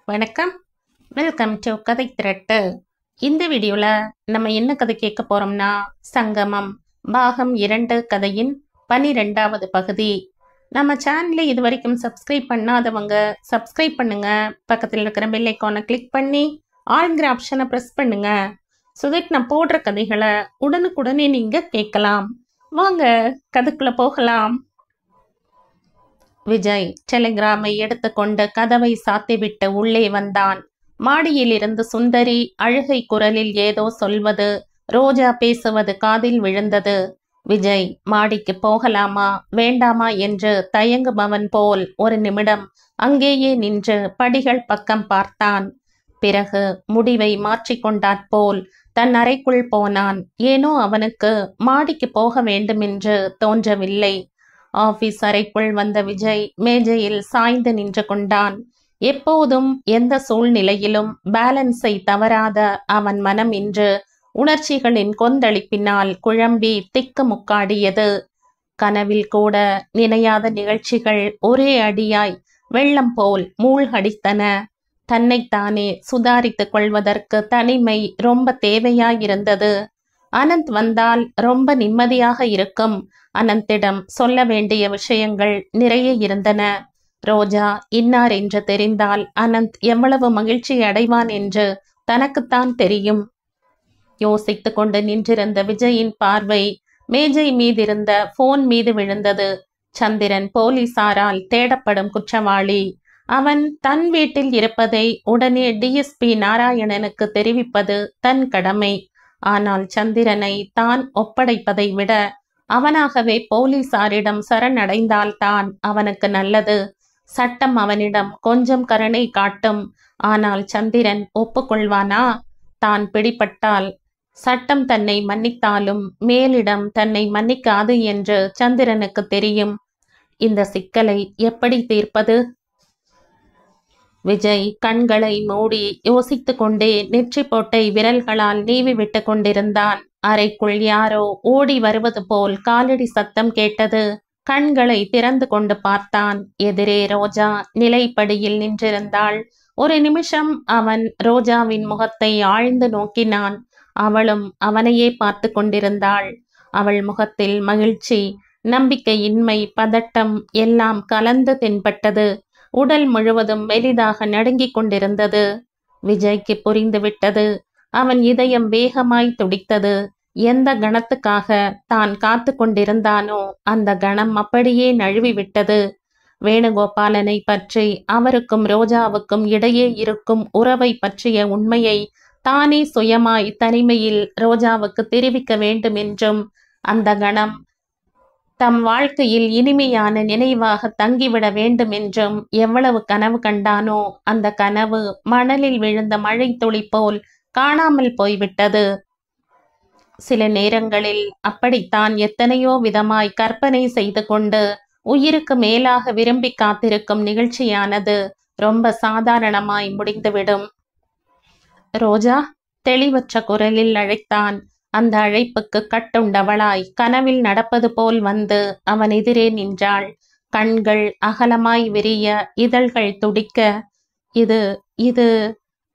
வணக்கம். Welcome to கதை திரட்டு. இந்த வீடியோவில் நம்ம என்ன கதை கேட்க போகிறோம்னா, சங்கமம் பாகம் 2 கதையின் 12வது பகுதி. நம்ம சேனலை இது வரைக்கும் சப்ஸ்கிரைப் பண்ணாதவங்க சப்ஸ்கிரைப் பண்ணுங்க. பக்கத்தில் இருக்கிற பெல் ஐக்கானை கிளிக் பண்ணி ஆல்ங்கிற ஆப்ஷனை ப்ரெஸ் பண்ணுங்க. ஸோ தட் நான் போடுற கதைகளை உடனுக்குடனே நீங்கள் கேட்கலாம். வாங்க கதைக்குள்ளே போகலாம். விஜய் டெலிகிராமை எடுத்துக்கொண்டு கதவை சாத்திவிட்டு உள்ளே வந்தான். மாடியில் இருந்து சுந்தரி அழுகை குரலில் ஏதோ சொல்வது, ரோஜா பேசுவது காதில் விழுந்தது. விஜய் மாடிக்கு போகலாமா வேண்டாமா என்று தயங்குபவன் போல் ஒரு நிமிடம் அங்கேயே நின்று படிகள் பக்கம் பார்த்தான். பிறகு முடிவை மாற்றிக்கொண்டாற்போல் தன் அறைக்குள் போனான். ஏனோ அவனுக்கு மாடிக்கு போக வேண்டுமென்று தோன்றவில்லை. ஆபீஸ் அறைக்குள் வந்த விஜய் மேஜையில் சாய்ந்து நின்று கொண்டான். எப்போதும் எந்த சூழ்நிலையிலும் பேலன்ஸை தவறாத அவன் மனம் இன்று உணர்ச்சிகளின் கொந்தளிப்பினால் குழம்பி திக்கு முக்காடியது. கனவில் கூட நினையாத நிகழ்ச்சிகள் ஒரே அடியாய் வெள்ளம் போல் மூழ்கடித்தன. தன்னைத்தானே சுதாரித்துக் கொள்வதற்கு தனிமை ரொம்ப தேவையாயிருந்தது. அனந்த் வந்தால் ரொம்ப நிம்மதியாக இருக்கும். அனந்திடம் சொல்ல வேண்டிய விஷயங்கள் நிறைய இருந்தன. ரோஜா இன்னார் என்று தெரிந்தால் அனந்த் எவ்வளவு மகிழ்ச்சி அடைவான் என்று தனக்குத்தான் தெரியும். யோசித்து கொண்டு நின்றிருந்த விஜயின் பார்வை மேஜை மீதிருந்த போன் மீது விழுந்தது. சந்திரன் போலீசாரால் தேடப்படும் குற்றவாளி. அவன் தன் வீட்டில் இருப்பதை உடனே டிஎஸ்பி நாராயணனுக்கு தெரிவிப்பது தன் கடமை. ஆனால் சந்திரனை தான் ஒப்படைப்பதை விட அவனாகவே போலீசாரிடம் சரணடைந்தால்தான் அவனுக்கு நல்லது. சட்டம் அவனிடம் கொஞ்சம் கருணை காட்டும். ஆனால் சந்திரன் ஒப்புக்கொள்வானா? தான் பிடிபட்டால் சட்டம் தன்னை மன்னித்தாலும் மேலிடம் தன்னை மன்னிக்காது என்று சந்திரனுக்கு தெரியும். இந்த சிக்கலை எப்படி தீர்ப்பது? விஜய் கண்களை மூடி யோசித்து கொண்டே நெற்றி போட்டை விரல்களால் நீவி விட்டு கொண்டிருந்தான். அறைக்குள் யாரோ ஓடி வருவது போல் காலடி சத்தம் கேட்டது. கண்களை திறந்து கொண்டு பார்த்தான். எதிரே ரோஜா நிலைப்படியில் நின்றிருந்தாள். ஒரு நிமிஷம் அவன் ரோஜாவின் முகத்தை ஆழ்ந்து நோக்கினான். அவளும் அவனையே பார்த்து கொண்டிருந்தாள். அவள் முகத்தில் மகிழ்ச்சி, நம்பிக்கையின்மை, பதட்டம் எல்லாம் கலந்து தென்பட்டது. உடல் முழுவதும் மெலிதாக நடுங்கிக் கொண்டிருந்தது. விஜய்க்கு புரிந்துவிட்டது. அவன் இதயம் வேகமாய் துடித்தது. எந்த கணத்துக்காக தான் காத்து கொண்டிருந்தானோ அந்த கணம் அப்படியே நழுவிவிட்டது. வேணுகோபாலனை பற்றி அவருக்கும் ரோஜாவுக்கும் இடையே இருக்கும் உறவை பற்றிய உண்மையை தானே சுயமாய் தனிமையில் ரோஜாவுக்கு தெரிவிக்க வேண்டும் என்றும், அந்த கணம் தம் வாழ்க்கையில் இனிமையான நினைவாக தங்கிவிட வேண்டும் என்றும் எவ்வளவு கனவு கண்டானோ அந்த கனவு மணலில் விழுந்த மழை துளி போல் காணாமல் போய்விட்டது. சில நேரங்களில் அப்படித்தான் எத்தனையோ விதமாய் கற்பனை செய்து கொண்டு உயிருக்கு மேலாக விரும்பி காத்திருக்கும் நிகழ்ச்சியானது ரொம்ப சாதாரணமாய் முடிந்துவிடும். ரோஜா தெளிவற்ற குரலில் அழைத்தான். அந்த அழைப்புக்கு கட்டுண்டவளாய் கனவில் நடப்பது போல் வந்து அவன் எதிரே நின்றாள். கண்கள் அகலமாய் விரிய, இதழ்கள் துடிக்க, இது இது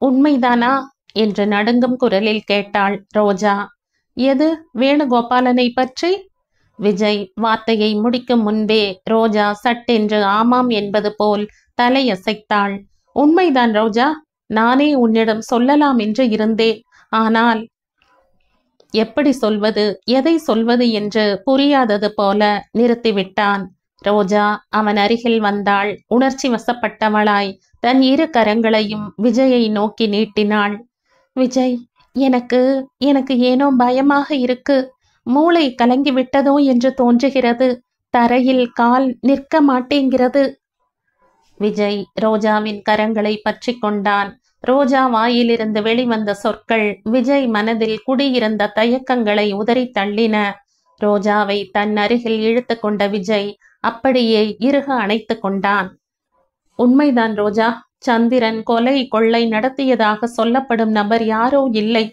உண்மைதானா என்று நடுங்கும் குரலில் கேட்டாள் ரோஜா. எது? வேணுகோபாலனை பற்றி? விஜய் வார்த்தையை முடிக்கும் முன்பே ரோஜா சட்டென்று ஆமாம் என்பது போல் தலையசைத்தாள். உண்மைதான் ரோஜா, நானே உன்னிடம் சொல்லலாம் என்று இருந்தேன். ஆனால் எப்படி சொல்வது, எதை சொல்வது என்று புரியாதது போல நிறுத்திவிட்டான். ரோஜா அவன் அருகில் வந்தாள். உணர்ச்சி வசப்பட்டவளாய் தன் இரு கரங்களையும் விஜயை நோக்கி நீட்டினாள். விஜய், எனக்கு ஏனோ பயமாக இருக்கு. மூளை கலங்கி விட்டதோ என்று தோன்றுகிறது. தரையில் கால் நிற்க மாட்டேங்கிறது. விஜய் ரோஜாவின் கரங்களை பற்றி கொண்டான். ரோஜா வாயிலிருந்து வெளிவந்த சொற்கள் விஜய் மனதில் குடியிருந்த தயக்கங்களை உதறி தள்ளின. ரோஜாவை தன் அருகில் இழுத்து கொண்ட விஜய் அப்படியே இறுக அணைத்து கொண்டான். உண்மைதான் ரோஜா, சந்திரன் கொலை கொள்ளை நடத்தியதாக சொல்லப்படும் நபர் யாரோ இல்லை,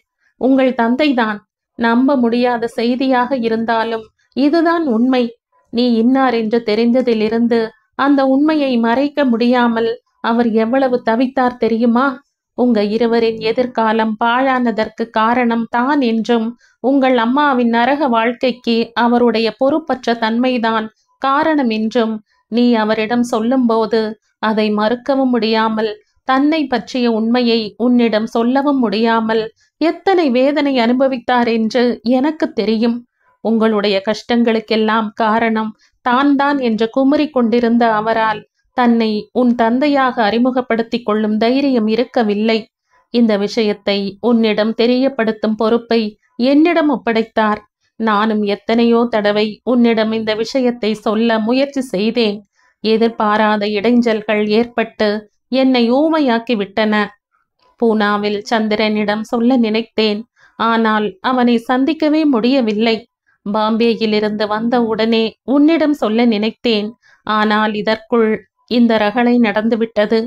உங்கள் தந்தைதான். நம்ப முடியாத செய்தியாக இருந்தாலும் இதுதான் உண்மை. நீ இன்னார் என்று தெரிந்ததிலிருந்து அந்த உண்மையை மறைக்க முடியாமல் அவர் எவ்வளவு தவித்தார் தெரியுமா? உங்க இருவரின் எதிர்காலம் பாழானதற்கு காரணம் தான் என்றும், உங்கள் அம்மாவின் நரக வாழ்க்கைக்கு அவருடைய பொறுப்பற்ற தன்மைதான் காரணம் என்றும் நீ அவரிடம் சொல்லும்போது அதை மறுக்கவும் முடியாமல், தன்னை பற்றிய உண்மையை உன்னிடம் சொல்லவும் முடியாமல் எத்தனை வேதனை அனுபவித்தார் என்று எனக்கு தெரியும். உங்களுடைய கஷ்டங்களுக்கெல்லாம் காரணம் தான் என்று குமுறி கொண்டிருந்த அவரால் தன்னை உன் தந்தையாக அறிமுகப்படுத்திக் கொள்ளும் தைரியம் இருக்கவில்லை. இந்த விஷயத்தை உன்னிடம் தெரியப்படுத்தும் பொறுப்பை என்னிடம் ஒப்படைத்தார். நானும் எத்தனையோ தடவை உன்னிடம் இந்த விஷயத்தை சொல்ல முயற்சி செய்தேன். எதிர்பாராத இடைஞ்சல்கள் ஏற்பட்டு என்னை ஊமையாக்கி விட்டன. பூனாவில் சந்திரனிடம் சொல்ல நினைத்தேன். ஆனால் அவனை சந்திக்கவே முடியவில்லை. பாம்பேயிலிருந்து வந்த உடனே உன்னிடம் சொல்ல நினைத்தேன். ஆனால் இதற்குள் இந்த ரகளை நடந்துவிட்டது.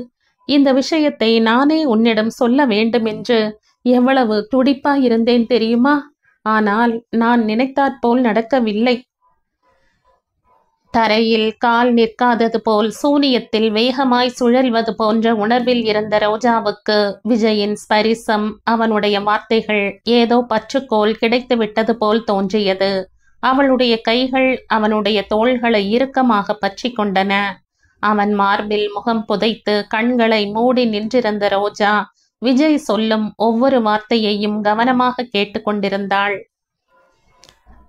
இந்த விஷயத்தை நானே உன்னிடம் சொல்ல வேண்டும் என்று எவ்வளவு துடிப்பாயிருந்தேன் தெரியுமா? ஆனால் நான் நினைத்தாற்போல் நடக்கவில்லை. தரையில் கால் நிற்காதது போல் சூனியத்தில் வேகமாய் சுழல்வது போன்ற உணர்வில் இருந்த ரோஜாவுக்கு விஜயின் ஸ்பரிசம், அவனுடைய வார்த்தைகள் ஏதோ பற்றுக்கோள் கிடைத்து விட்டது போல் தோன்றியது. அவளுடைய கைகள் அவனுடைய தோள்களை இறுக்கமாக பற்றி கொண்டன. அவன் மார்பில் முகம் புதைத்து கண்களை மூடி நின்றிருந்த ரோஜா விஜய் சொல்லும் ஒவ்வொரு வார்த்தையையும் கவனமாக கேட்டுக்கொண்டிருந்தாள்.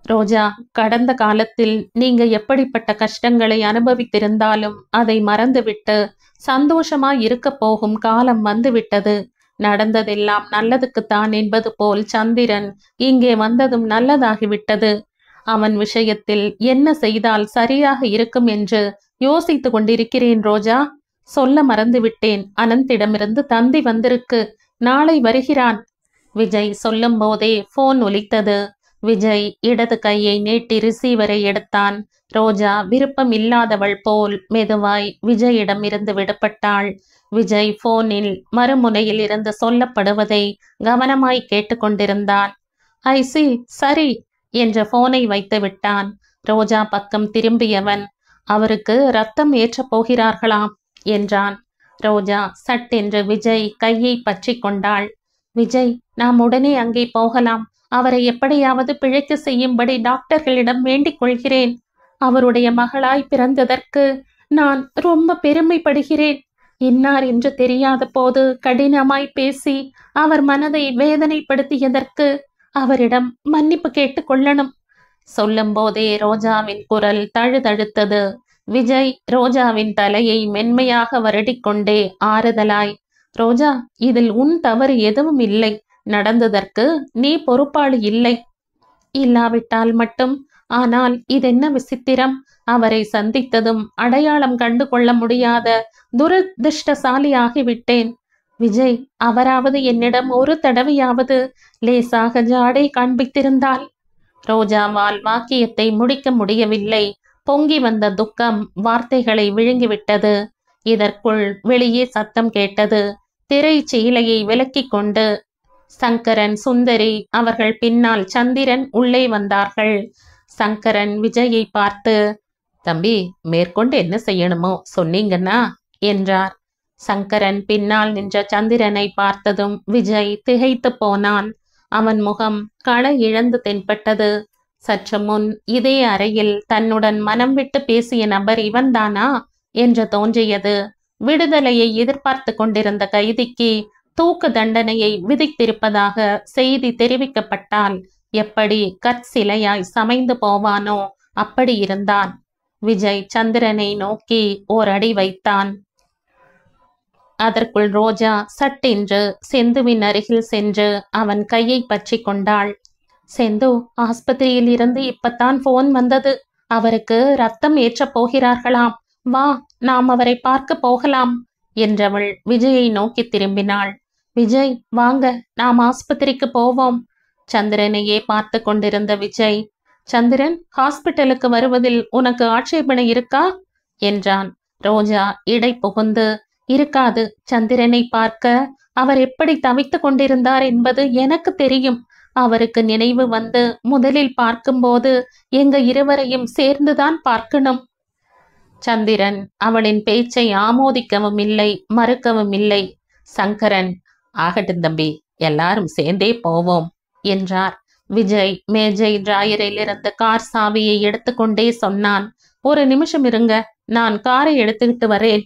ரோஜா, கடந்த காலத்தில் நீங்க எப்படிப்பட்ட கஷ்டங்களை அனுபவித்திருந்தாலும் அதை மறந்துவிட்டு சந்தோஷமாய் இருக்க போகும் காலம் வந்துவிட்டது. நடந்ததெல்லாம் நல்லதுக்குத்தான் என்பது போல் சந்திரன் இங்கே வந்ததும் நல்லதாகிவிட்டது. அவன் விஷயத்தில் என்ன செய்தால் சரியாக இருக்கும் என்று யோசித்து கொண்டிருக்கிறேன் ரோஜா. சொல்ல மறந்துவிட்டேன். அனந்திடமிருந்து தந்தி வந்திருக்கு. நாளை வருகிறான். விஜய் சொல்லும் போதே போன் ஒலித்தது. விஜய் இடது கையை நீட்டி ரிசீவரை எடுத்தான். ரோஜா விருப்பம் இல்லாதவள் போல் மெதுவாய் விஜயிடம் இருந்து விடுபட்டாள். விஜய் போனில் மறுமுனையில் இருந்து சொல்லப்படுவதை கவனமாய் கேட்டுக்கொண்டிருந்தான். ஐசி சரி என்ற போனை வைத்து விட்டான். ரோஜா பக்கம் திரும்பியவன், அவருக்கு ரத்தம் ஏற்றப் போகிறார்களாம் என்றான். ரோஜா சட்டென்று விஜய் கையை பற்றி கொண்டாள். விஜய், நாம் உடனே அங்கே போகலாம். அவரை எப்படியாவது பிழைக்க செய்யும்படி டாக்டர்களிடம் வேண்டிக் கொள்கிறேன். அவருடைய மகளாய் பிறந்ததற்கு நான் ரொம்ப பெருமைப்படுகிறேன். இன்னார் என்று தெரியாத போது கடினமாய் பேசி அவர் மனதை வேதனைப்படுத்தியதற்கு அவரிடம் மன்னிப்பு கேட்டு கொள்ளணும். சொல்லும் போதே ரோஜாவின் குரல் தழுதழுத்தது. விஜய் ரோஜாவின் தலையை மென்மையாக வருடிக்கொண்டே ஆறுதலாய், ரோஜா, இதில் உன் தவறு எதுவும் இல்லை. நடந்ததற்கு நீ பொறுப்பாளி இல்லை. இல்லாவிட்டால் மட்டும். ஆனால் இதென்ன விசித்திரம்! அவரை சந்தித்ததும் அடையாளம் கண்டு கொள்ள முடியாத துரதிர்ஷ்டசாலி ஆகிவிட்டேன். விஜய், அவராவது என்னிடம் ஒரு தடவையாவது லேசாக ஜாடை காண்பித்திருந்தால். ரோஜாவால் வாக்கியத்தை முடிக்க முடியவில்லை. பொங்கி வந்த துக்கம் வார்த்தைகளை விழுங்கிவிட்டது. இதற்குள் வெளியே சத்தம் கேட்டது. திரை சீலையை விலக்கிக் கொண்டு சங்கரன், சுந்தரி அவர்கள் பின்னால் சந்திரன் உள்ளே வந்தார்கள். சங்கரன் விஜயை பார்த்து, தம்பி, மேற்கொண்டு என்ன செய்யணுமோ சொன்னீங்கன்னா என்றார். சங்கரன் பின்னால் நின்ற சந்திரனை பார்த்ததும் விஜய் திகைத்து போனான். அவன் முகம் கள இழந்து தென்பட்டது. சற்று முன் இதே அறையில் தன்னுடன் மனம் விட்டு பேசிய நபர் இவன்தானா என்று தோன்றியது. விடுதலையை எதிர்பார்த்து கொண்டிருந்த கைதிக்கு தூக்கு தண்டனையை விதித்திருப்பதாக செய்தி தெரிவிக்கப்பட்டால் எப்படி கற்சிலையாய் சமைந்து போவானோ அப்படி இருந்தான். விஜய் சந்திரனை நோக்கி ஓரடி வைத்தான். அதற்குள் ரோஜா சட்டென்று செந்துவின் அருகில் சென்று அவன் கையை பற்றி கொண்டாள். செந்து, ஆஸ்பத்திரியில் இருந்து இப்பத்தான் போன் வந்தது. அவருக்கு ரத்தம் ஏற்றப் போகிறார்களாம். வா, நாம் அவரை பார்க்க போகலாம் என்றவள் விஜயை நோக்கி திரும்பினாள். விஜய், வாங்க, நாம் ஆஸ்பத்திரிக்கு போவோம். சந்திரனையே பார்த்து கொண்டிருந்த விஜய், சந்திரன், ஹாஸ்பிட்டலுக்கு வருவதில் உனக்கு ஆட்சேபனை இருக்கா என்றான். ரோஜா இடை புகுந்து, இருக்காது. சந்திரனை பார்க்க அவர் எப்படி தவித்து கொண்டிருந்தார் என்பது எனக்கு தெரியும். அவருக்கு நினைவு வந்து முதலில் பார்க்கும்போது எங்க இருவரையும் சேர்ந்துதான் பார்க்கணும். சந்திரன் அவளின் பேச்சை ஆமோதிக்கவும் இல்லை, மறுக்கவும் இல்லை. சங்கரன், ஆகட்டும் தம்பி, எல்லாரும் சேர்ந்தே போவோம் என்றார். விஜய் மேஜை டிராயரில் இருந்து கார் சாவியை எடுத்துக்கொண்டே சொன்னான், ஒரு நிமிஷம் இருங்க, நான் காரை எடுத்துக்கிட்டு வரேன்.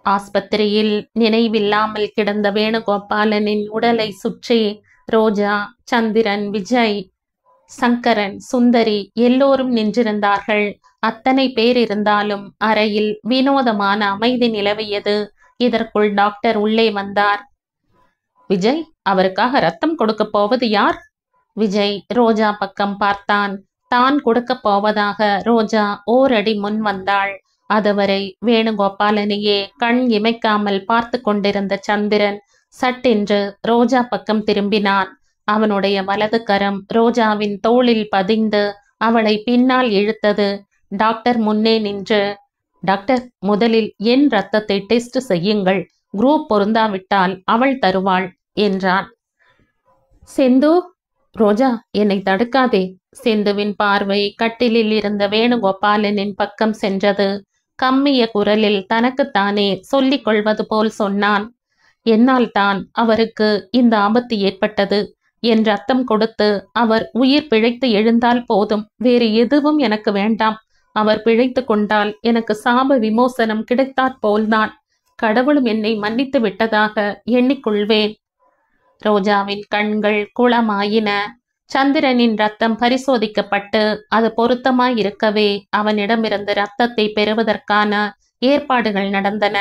ஆஸ்பத்திரியில் நினைவில்லாமல் கிடந்த வேணுகோபாலனின் உடலை சுற்றி ரோஜா, சந்திரன், விஜய், சங்கரன், சுந்தரி எல்லோரும் நின்றிருந்தார்கள். அத்தனை பேர் இருந்தாலும் அறையில் வினோதமான அமைதி நிலவியது. இதற்குள் டாக்டர் உள்ளே வந்தார். விஜய், அவருக்காக ரத்தம் கொடுக்க போவது யார்? விஜய் ரோஜா பக்கம் பார்த்தான். தான் கொடுக்க போவதாக ரோஜா ஓரடி முன் வந்தாள். அதுவரை வேணுகோபாலனையே கண் இமைக்காமல் பார்த்து கொண்டிருந்த சந்திரன் சட்டென்று ரோஜா பக்கம் திரும்பினான். அவனுடைய வலது கரம் ரோஜாவின் தோளில் பதிந்து அவளை பின்னால் இழுத்தது. டாக்டர் முன்னே நின்று, டாக்டர், முதலில் என் ரத்தத்தை டெஸ்ட் செய்யுங்கள், குரூப் பொருந்தாவிட்டால் அவள் தருவாள் என்றான். செந்து, ரோஜா, என்னை தடுக்காதே. செந்துவின் பார்வை கட்டிலில் இருந்த வேணுகோபாலனின் பக்கம் சென்றது. கம்மிய குரலில் தனக்குத்தானே சொல்லிக் கொள்வது போல் சொன்னான், என்னால் தான் அவருக்கு இந்த ஆபத்து ஏற்பட்டது. என் ரத்தம் கொடுத்து அவர் உயிர் பிழைத்து எழுந்தால் போதும், வேறு எதுவும் எனக்கு வேண்டாம். அவர் பிழைத்து கொண்டால் எனக்கு சாப விமோசனம் கிடைத்தாற் போல்தான். கடவுளும் என்னை மன்னித்து விட்டதாக எண்ணிக்கொள்வேன். ரோஜாவின் கண்கள் குளமாயின. சந்திரனின் ரத்தம் பரிசோதிக்கப்பட்டு அது பொருத்தமாயிருக்கவே அவனிடமிருந்து ரத்தத்தை பெறுவதற்கான ஏற்பாடுகள் நடந்தன.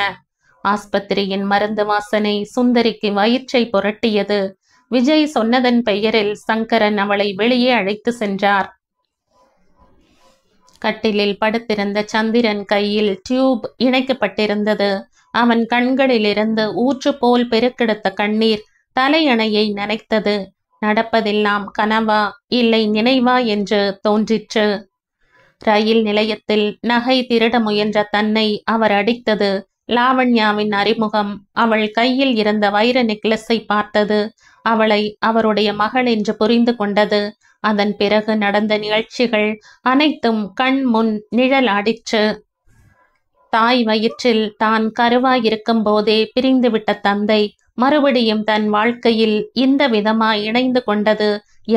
ஆஸ்பத்திரியின் மருந்து வாசனை சுந்தரிக்கு வயிற்றை புரட்டியது. விஜய் சொன்னதன் பெயரில் சங்கரன் அவளை வெளியே அழைத்து சென்றார். கட்டிலில் படுத்திருந்த சந்திரன் கையில் டியூப் இணைக்கப்பட்டிருந்தது. அவன் கண்களிலிருந்து ஊற்று போல் பெருக்கெடுத்த கண்ணீர் தலையணையை நனைத்தது. நடப்பதெல்லாம் கனவா இல்லை நினைவா என்று தோன்றிற்று. ரயில் நிலையத்தில் நகை திருட முயன்ற தன்னை அவர் அடித்தது. லாவண்யாவின் அறிமுகம். அவள் கையில் இருந்த வைர நெக்லஸை பார்த்தது. அவளை அவருடைய மகள் என்று புரிந்து கொண்டது. அதன் பிறகு நடந்த நிகழ்ச்சிகள் அனைத்தும் கண் முன் நிழலாடிற்று. தாய் வயிற்றில் தான் கருவாயிருக்கும் போதே பிரிந்துவிட்ட தந்தை மறுபடியும் தன் வாழ்க்கையில் இந்த விதமாய் இணைந்து கொண்டது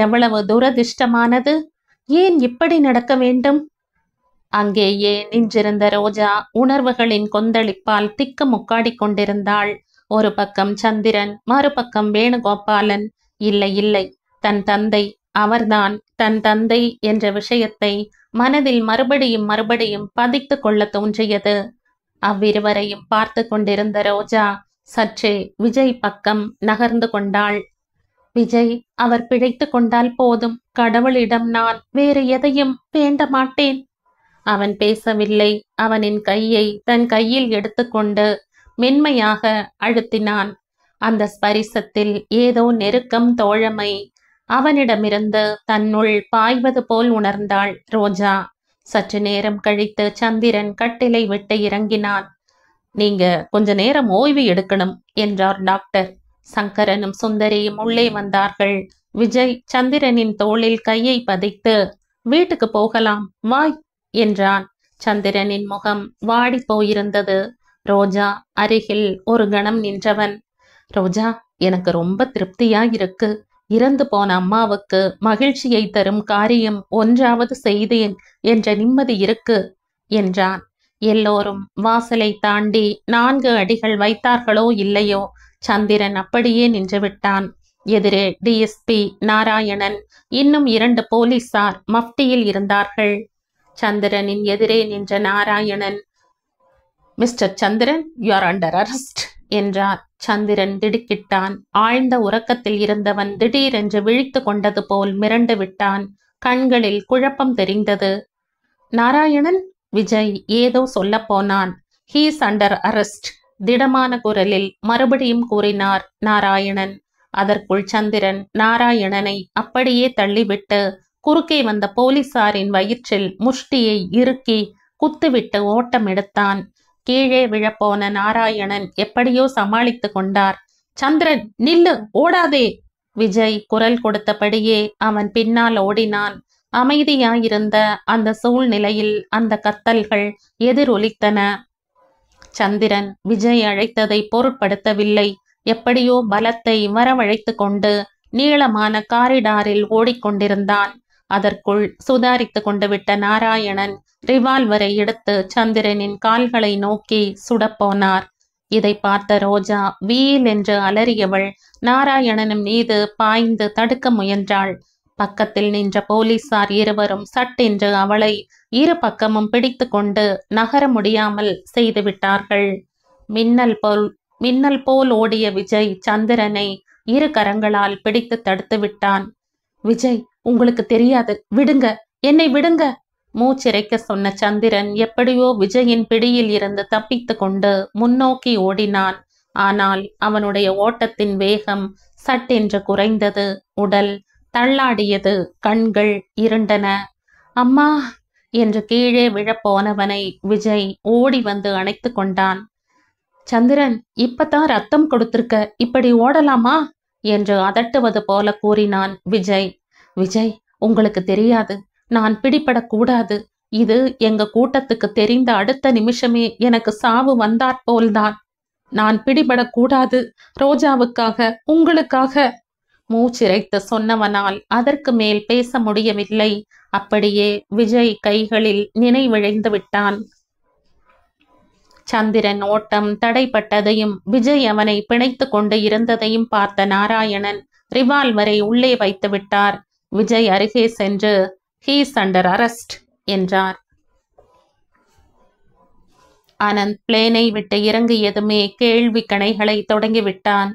எவ்வளவு துரதிர்ஷ்டமானது! ஏன் இப்படி நடக்க வேண்டும்? அங்கேயே நின்றிருந்த ரோஜா உணர்வுகளின் கொந்தளிப்பால் திக்கு முக்காடி கொண்டிருந்தாள். ஒரு பக்கம் சந்திரன், மறுபக்கம் வேணுகோபாலன். இல்லை இல்லை, தன் தந்தை, அவர்தான் தன் தந்தை என்ற விஷயத்தை மனதில் மறுபடியும் மறுபடியும் பதித்து கொள்ள தோன்றியது. அவ்விருவரையும் பார்த்து கொண்டிருந்த ரோஜா சற்றே விஜய் பக்கம் நகர்ந்து கொண்டாள். விஜய், அவர் பிழைத்து கொண்டால் போதும். கடவுளிடம் நான் வேறு எதையும் வேண்ட மாட்டேன். அவன் பேசவில்லை. அவனின் கையை தன் கையில் எடுத்துக்கொண்டு மென்மையாக அழுத்தினான். அந்த ஸ்பரிசத்தில் ஏதோ நெருக்கம், தோழமை அவனிடமிருந்து தன்னுள் பாய்வது போல் உணர்ந்தாள் ரோஜா. சற்று நேரம் கழித்து சந்திரன் கட்டிலை விட்டு இறங்கினான். நீங்க கொஞ்ச நேரம் ஓய்வு எடுக்கணும் என்றார் டாக்டர். சங்கரனும் சுந்தரியும் உள்ளே வந்தார்கள். விஜய் சந்திரனின் தோளில் கையை பதித்து, வீட்டுக்கு போகலாம் வாய் என்றான். சந்திரனின் முகம் வாடி போயிருந்தது. ரோஜா அருகில் ஒரு கணம் நின்றவன், ரோஜா, எனக்கு ரொம்ப திருப்தியாயிருக்கு. இறந்து போன அம்மாவுக்கு மகிழ்ச்சியை தரும் காரியம் ஒன்றாவது செய்தேன் என்ற நிம்மதி இருக்கு என்றான். எல்லோரும் வாசலை தாண்டி 4 அடிகள் வைத்தார்களோ இல்லையோ, சந்திரன் அப்படியே நின்றுவிட்டான். எதிரே டிஎஸ்பி நாராயணன், இன்னும் 2 போலீசார் மஃப்டியில் இருந்தார்கள். சந்திரனின் எதிரே நின்ற Narayanan, mister Chandran, you are under arrest என்றார். சந்திரன் திடுக்கிட்டான். ஆழ்ந்த உறக்கத்தில் இருந்தவன் திடீரென்று விழித்து கொண்டது போல் மிரண்டு விட்டான். கண்களில் குழப்பம் தெரிந்தது. நாராயணன், விஜய் ஏதோ சொல்ல போனான். ஹீஸ் அண்டர் அரெஸ்ட், திடமான குரலில் மறுபடியும் கூறினார் நாராயணன். அதற்குள் சந்திரன் நாராயணனை அப்படியே தள்ளிவிட்டு குறுக்கே வந்த போலீசாரின் வயிற்றில் முஷ்டியை இறுக்கி குத்துவிட்டு ஓட்டம் எடுத்தான். கீழே விழப்போன நாராயணன் எப்படியோ சமாளித்து கொண்டார். சந்திரன், நில்லு, ஓடாதே! விஜய் குரல் கொடுத்தபடியே அவன் பின்னால் ஓடினான். அமைதியாயிருந்த அந்த சூழ்நிலையில் அந்த கத்தல்கள் எதிரொலித்தன. சந்திரன் விஜய் அழைத்ததை பொருட்படுத்தவில்லை. எப்படியோ பலத்தை வரவழைத்து கொண்டு நீளமான காரிடாரில் ஓடிக்கொண்டிருந்தான். அதற்குள் சுதாரித்து கொண்டு விட்ட நாராயணன் ரிவால்வரை எடுத்து சந்திரனின் கால்களை நோக்கி சுடப்போனார். இதை பார்த்த ரோஜா வீல் என்று அலறியவள் நாராயணன் மீது பாய்ந்து தடுக்க முயன்றாள். பக்கத்தில் நின்ற போலீசார் இருவரும் சட்டென்று அவளை இரு பக்கமும் பிடித்து கொண்டு நகர முடியாமல் செய்து விட்டார்கள். மின்னல் போல் ஓடிய விஜய் சந்திரனை இரு கரங்களால் பிடித்து தடுத்து விட்டான். விஜய், உங்களுக்கு தெரியாது, விடுங்க, என்னை விடுங்க, மூச்சிறைக்க சொன்ன சந்திரன் எப்படியோ விஜயின் பிடியில் இருந்து தப்பித்து கொண்டு முன்னோக்கி ஓடினான். ஆனால் அவனுடைய ஓட்டத்தின் வேகம் சட்டென்று குறைந்தது. உடல் தள்ளாடியது. கண்கள் இருண்டன. அம்மா என்று கீழே விழப்போனவனை விஜய் ஓடி வந்து அணைத்து கொண்டான். சந்திரன், இப்பதான் ரத்தம் கொடுத்திருக்க, இப்படி ஓடலாமா என்று அதட்டுவது போல கூறினான் விஜய். விஜய், உங்களுக்கு தெரியாது, நான் பிடிபடக்கூடாது. இது எங்க கூட்டத்துக்கு தெரிந்த அடுத்த நிமிஷமே எனக்கு சாவு வந்தாற்போல்தான். நான் பிடிபடக்கூடாது, ரோஜாவுக்காக, உங்களுக்காக, மூச்சிறைத்து சொன்னவனால் அதற்கு மேல் பேச முடியவில்லை. அப்படியே விஜய் கைகளில் நினைவிழைந்து விட்டான். சந்திரன் ஓட்டம் தடைப்பட்டதையும் விஜய் அவனை பிணைத்து கொண்டு இருந்ததையும் பார்த்த நாராயணன் ரிவால்வரை உள்ளே வைத்து விட்டார். விஜய் அருகே சென்று ஹீஸ் அண்டர் அரெஸ்ட் என்றார். அனந்த் பிளேனை விட்டு இறங்கியதுமே கேள்வி கணைகளை தொடங்கிவிட்டான்.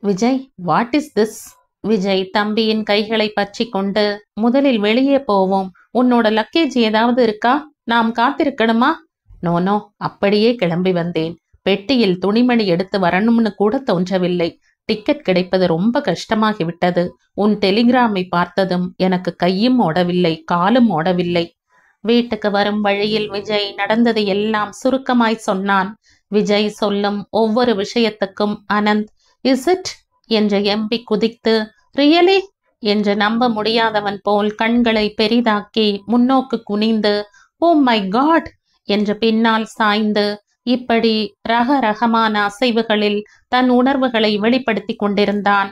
Vijay, what is this? Vijay தம்பியின் கைகளை பற்றி கொண்டு, முதலில் வெளியே போவோம். உன்னோட லக்கேஜ் ஏதாவது இருக்கா? நாம் காத்திருக்கணுமா? நோனோ, அப்படியே கிளம்பி வந்தேன். பெட்டியில் துணிமணி எடுத்து வரணும்னு கூட தோன்றவில்லை. டிக்கெட் கிடைப்பது ரொம்ப கஷ்டமாகிவிட்டது. உன் டெலிகிராமை பார்த்ததும் எனக்கு கையும் ஓடவில்லை, காலும் ஓடவில்லை. வீட்டுக்கு வரும் வழியில் விஜய் நடந்தது எல்லாம் சுருக்கமாய் சொன்னான். விஜய் சொல்லும் ஒவ்வொரு விஷயத்துக்கும் அனந்த் இஸ் இட் என்று எம்பி குதித்து, ரியலி என்று நம்ப முடியாதவன் போல் கண்களை பெரிதாக்கி முன்னோக்கு குனிந்து, ஓ மை காட் என்று பின்னால் சாய்ந்து, இப்படி ரகரகமான அசைவுகளில் தன் உணர்வுகளை வெளிப்படுத்தி கொண்டிருந்தான்.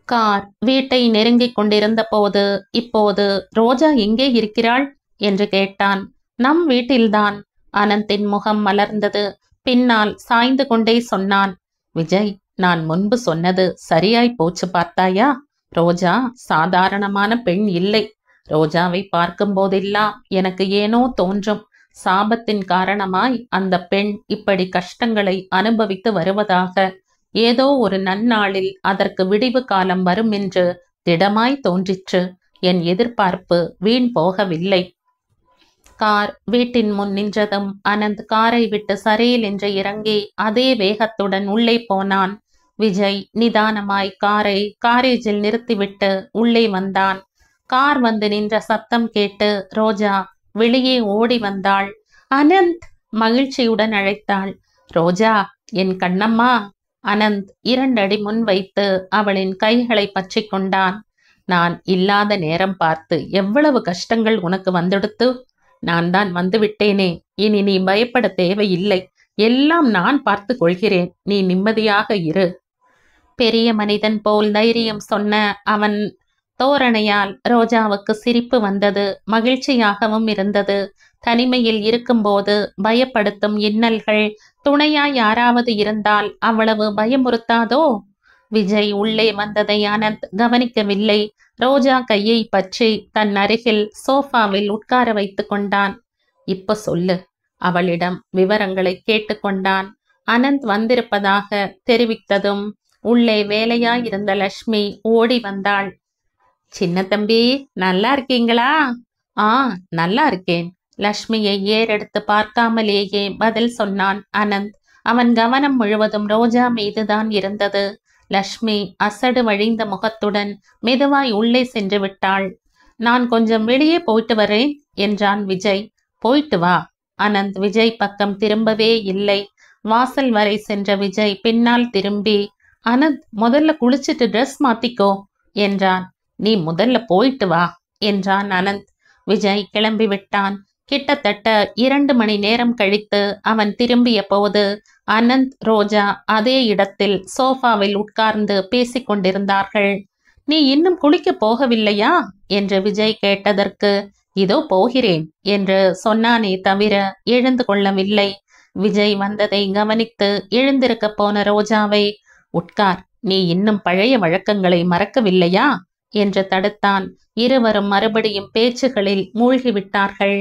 கார் வீட்டை நெருங்கிக் கொண்டிருந்த போது, இப்போது ரோஜா எங்கே இருக்கிறாள் என்று கேட்டான். நம் வீட்டில்தான். அனந்தின் முகம் மலர்ந்தது. பின்னால் சாய்ந்து கொண்டே சொன்னான். விஜய், நான் முன்பு சொன்னது சரியாய் போச்சு பார்த்தாயா? ரோஜா சாதாரணமான பெண் இல்லை. ரோஜாவை பார்க்கும் போதெல்லாம் எனக்கு ஏனோ தோன்றும், சாபத்தின் காரணமாய் அந்த பெண் இப்படி கஷ்டங்களை அனுபவித்து வருவதாக. ஏதோ ஒரு நன்னாளில் அதற்கு விடிவு காலம் வரும் என்று திடமாய் தோன்றிற்று. என் எதிர்பார்ப்பு வீண் போகவில்லை. கார் வீட்டின் முன் நின்றதும் அனந்த் காரை விட்டு சரேல் என்று இறங்கி அதே வேகத்துடன் உள்ளே போனான். விஜய் நிதானமாய் காரை காரேஜில் நிறுத்திவிட்டு உள்ளே வந்தான். கார் வந்து நின்ற சத்தம் கேட்டு ரோஜா வெளியே ஓடி வந்தாள். அனந்த் மகிழ்ச்சியுடன் அழைத்தாள். ரோஜா, என் கண்ணம்மா. அனந்த் 2 அடி முன் வைத்து அவளின் கைகளை பற்றி கொண்டான். நான் இல்லாத நேரம் பார்த்து எவ்வளவு கஷ்டங்கள் உனக்கு வந்துடுத்து. நான் தான் வந்துவிட்டேனே, இனி நீ பயப்பட தேவையில்லை. எல்லாம் நான் பார்த்து கொள்கிறேன். நீ நிம்மதியாக இரு. பெரிய மனிதன் போல் தைரியம் சொன்ன அவன் தோரணையால் ரோஜாவுக்கு சிரிப்பு வந்தது. மகிழ்ச்சியாகவும் இருந்தது. தனிமையில் இருக்கும்போது பயப்படுத்தும் இன்னல்கள் துணையாய் யாராவது இருந்தால் அவ்வளவு பயமுறுத்தாதோ? விஜய் உள்ளே வந்ததை அனந்த் கவனிக்கவில்லை. ரோஜா கையை பற்றி தன் அருகில் சோஃபாவில் உட்கார வைத்து கொண்டான். இப்ப சொல்லு. அவளிடம் விவரங்களை கேட்டுக்கொண்டான். அனந்த் வந்திருப்பதாக தெரிவித்ததும் உள்ளே வேலையாயிருந்த லட்சுமி ஓடி வந்தாள். சின்ன தம்பி, நல்லா இருக்கீங்களா? நல்லா இருக்கேன். லட்சுமியை ஏறெடுத்து பார்க்காமலேயே பதில் சொன்னான் அனந்த். அவன் கவனம் முழுவதும் ரோஜா மீதுதான் இருந்தது. லட்சுமி அசடு வழிந்த முகத்துடன் மெதுவாய் உள்ளே சென்று விட்டாள். நான் கொஞ்சம் வெளியே போயிட்டு வரேன் என்றான் விஜய். போயிட்டு வா. அனந்த் விஜய் பக்கம் திரும்பவே இல்லை. வாசல் வரை சென்ற விஜய் பின்னால் திரும்பி, அனந்த் முதல்ல குளிச்சுட்டு ட்ரெஸ் மாத்திக்கோ என்றான். நீ முதல்ல போயிட்டு வா என்றான் அனந்த். விஜய் கிளம்பி விட்டான். கிட்டத்தட்ட 2 மணி நேரம் கழித்து அவன் திரும்பிய போது அனந்த், ரோஜா அதே இடத்தில் சோஃபாவில் உட்கார்ந்து பேசிக் கொண்டிருந்தார்கள். நீ இன்னும் குளிக்க போகவில்லையா என்று விஜய் கேட்டதற்கு, இதோ போகிறேன் என்று சொன்னானே தவிர எழுந்து கொள்ளவில்லை. விஜய் வந்ததை கவனித்து எழுந்திருக்க போன ரோஜாவை, உட்கார், நீ இன்னும் பழைய வழக்கங்களை மறக்கவில்லையா என்று தடுத்தான். இருவரும் மறுபடியும் பேச்சுகளில் மூழ்கிவிட்டார்கள்.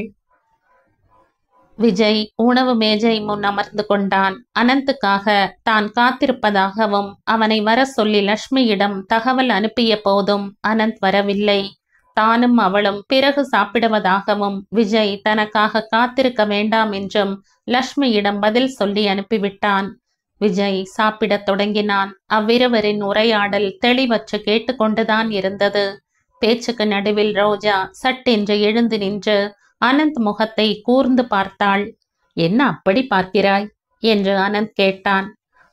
விஜய் உணவு மேஜை முன் அமர்ந்து கொண்டான். அனந்துக்காக தான் காத்திருப்பதாகவும் அவனை வர சொல்லி லட்சுமியிடம் தகவல் அனுப்பிய போதும் அனந்த் வரவில்லை. தானும் அவளும் பிறகு சாப்பிடுவதாகவும் விஜய் தனக்காக காத்திருக்க வேண்டாம் என்றும் லட்சுமியிடம் பதில் சொல்லி அனுப்பிவிட்டான். விஜய் சாப்பிடத் தொடங்கினான். அவ்விருவரின் உரையாடல் தெளிவற்று கேட்டுக்கொண்டுதான் இருந்தது. பேச்சுக்கு நடுவில் ரோஜா சட்டென்று எழுந்து நின்று அனந்த் முகத்தை கூர்ந்து பார்த்தாள். என்ன அப்படி பார்க்கிறாய் என்று அனந்த் கேட்டான்.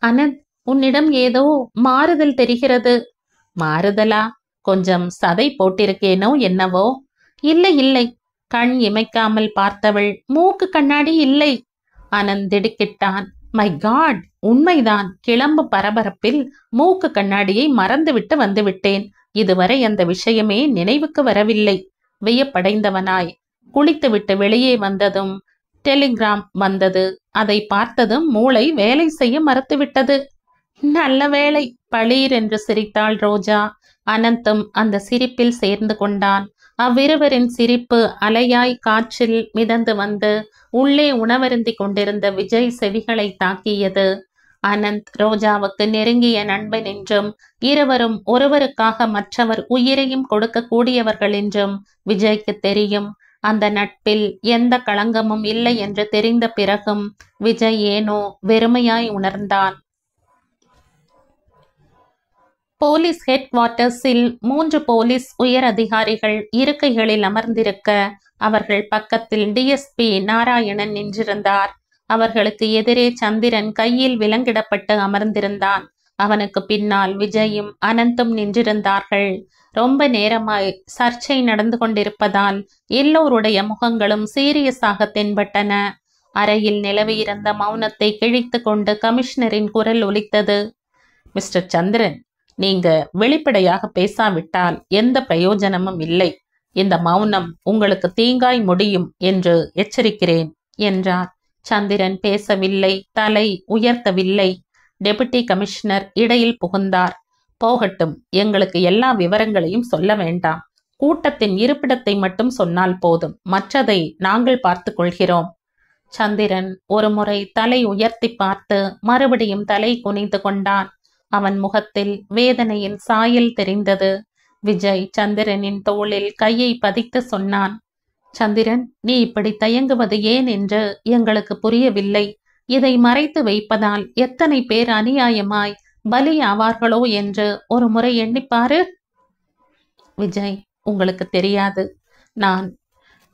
அனந்த், உன்னிடம் ஏதோ மாறுதல் தெரிகிறது. மாறுதலா? கொஞ்சம் சதை போட்டிருக்கேனோ என்னவோ? இல்லை இல்லை. கண் இமைக்காமல் பார்த்தவள், மூக்கு கண்ணாடி இல்லை. அனந்த் திடுக்கிட்டான். மை காட், உண்மைதான். கிளம்பு பரபரப்பில் மூக்கு கண்ணாடியை மறந்துவிட்டு வந்துவிட்டேன். இதுவரை அந்த விஷயமே நினைவுக்கு வரவில்லை. வியப்படைந்தவனாய் குளித்துவிட்டு வெளியே வந்ததும் டெலிகிராம் வந்தது. அதை பார்த்ததும் மூளை வேலை செய்ய மறுத்துவிட்டது. நல்ல வேளை, பளீர் என்று சிரித்தாள் ரோஜா. அனந்தும் அந்த சிரிப்பில் சேர்ந்து கொண்டான். அவ்விருவரின் சிரிப்பு அலையாய் காற்றில் மிதந்து வந்து உள்ளே உணவருந்தி கொண்டிருந்த விஜய் செவிகளை தாக்கியது. அனந்த் ரோஜாவுக்கு நெருங்கிய நண்பன் என்றும் இருவரும் ஒருவருக்காக மற்றவர் உயிரையும் கொடுக்க கூடியவர்கள் என்றும் விஜய்க்கு தெரியும். அந்த நட்பில் எந்த களங்கமும் இல்லை என்று தெரிந்த பிறகும் விஜய் ஏனோ வெறுமையாய் உணர்ந்தான். போலீஸ் ஹெட் குவார்ட்டர்ஸில் 3 போலீஸ் உயர் அதிகாரிகள் இருக்கைகளில் அமர்ந்திருக்க அவர்கள் பக்கத்தில் டிஎஸ்பி நாராயணன் நின்றிருந்தார். அவர்களுக்கு எதிரே சந்திரன் கையில் விலங்கிடப்பட்டு அமர்ந்திருந்தான். அவனுக்கு பின்னால் விஜயும் அனந்தும் நின்றிருந்தார்கள். ரொம்ப நேரமாய் சர்ச்சை நடந்து கொண்டிருப்பதால் எல்லோருடைய முகங்களும் சீரியஸாக தென்பட்டன. அறையில் நிலவியிருந்த மௌனத்தை கிழித்து கொண்டு கமிஷனரின் குரல் ஒலித்தது. மிஸ்டர் சந்திரன், நீங்க வெளிப்படையாக பேசாவிட்டால் எந்த பிரயோஜனமும் இல்லை. இந்த மௌனம் உங்களுக்கு தீங்காய் முடியும் என்று எச்சரிக்கிறேன் என்றார். சந்திரன் பேசவில்லை, தலை உயர்த்தவில்லை. டெபுட்டி கமிஷனர் இடையில் புகுந்தார். போகட்டும், எங்களுக்கு எல்லா விவரங்களையும் சொல்ல வேண்டாம். கூட்டத்தின் இருப்பிடத்தை மட்டும் சொன்னால் போதும். மற்றதை நாங்கள் பார்த்து கொள்கிறோம். சந்திரன் ஒரு முறை தலை உயர்த்தி பார்த்து மறுபடியும் தலை குனிந்து கொண்டான். அவன் முகத்தில் வேதனையின் சாயல் தெரிந்தது. விஜய் சந்திரனின் தோளில் கையை பதித்து சொன்னான். சந்திரன், நீ இப்படி தயங்குவது ஏன் என்று எங்களுக்கு புரியவில்லை. இதை மறைத்து வைப்பதால் எத்தனை பேர் அநியாயமாய் பலியாவார்களோ என்று ஒரு முறை எண்ணிப்பாரு. விஜய், உங்களுக்கு தெரியாது. நான்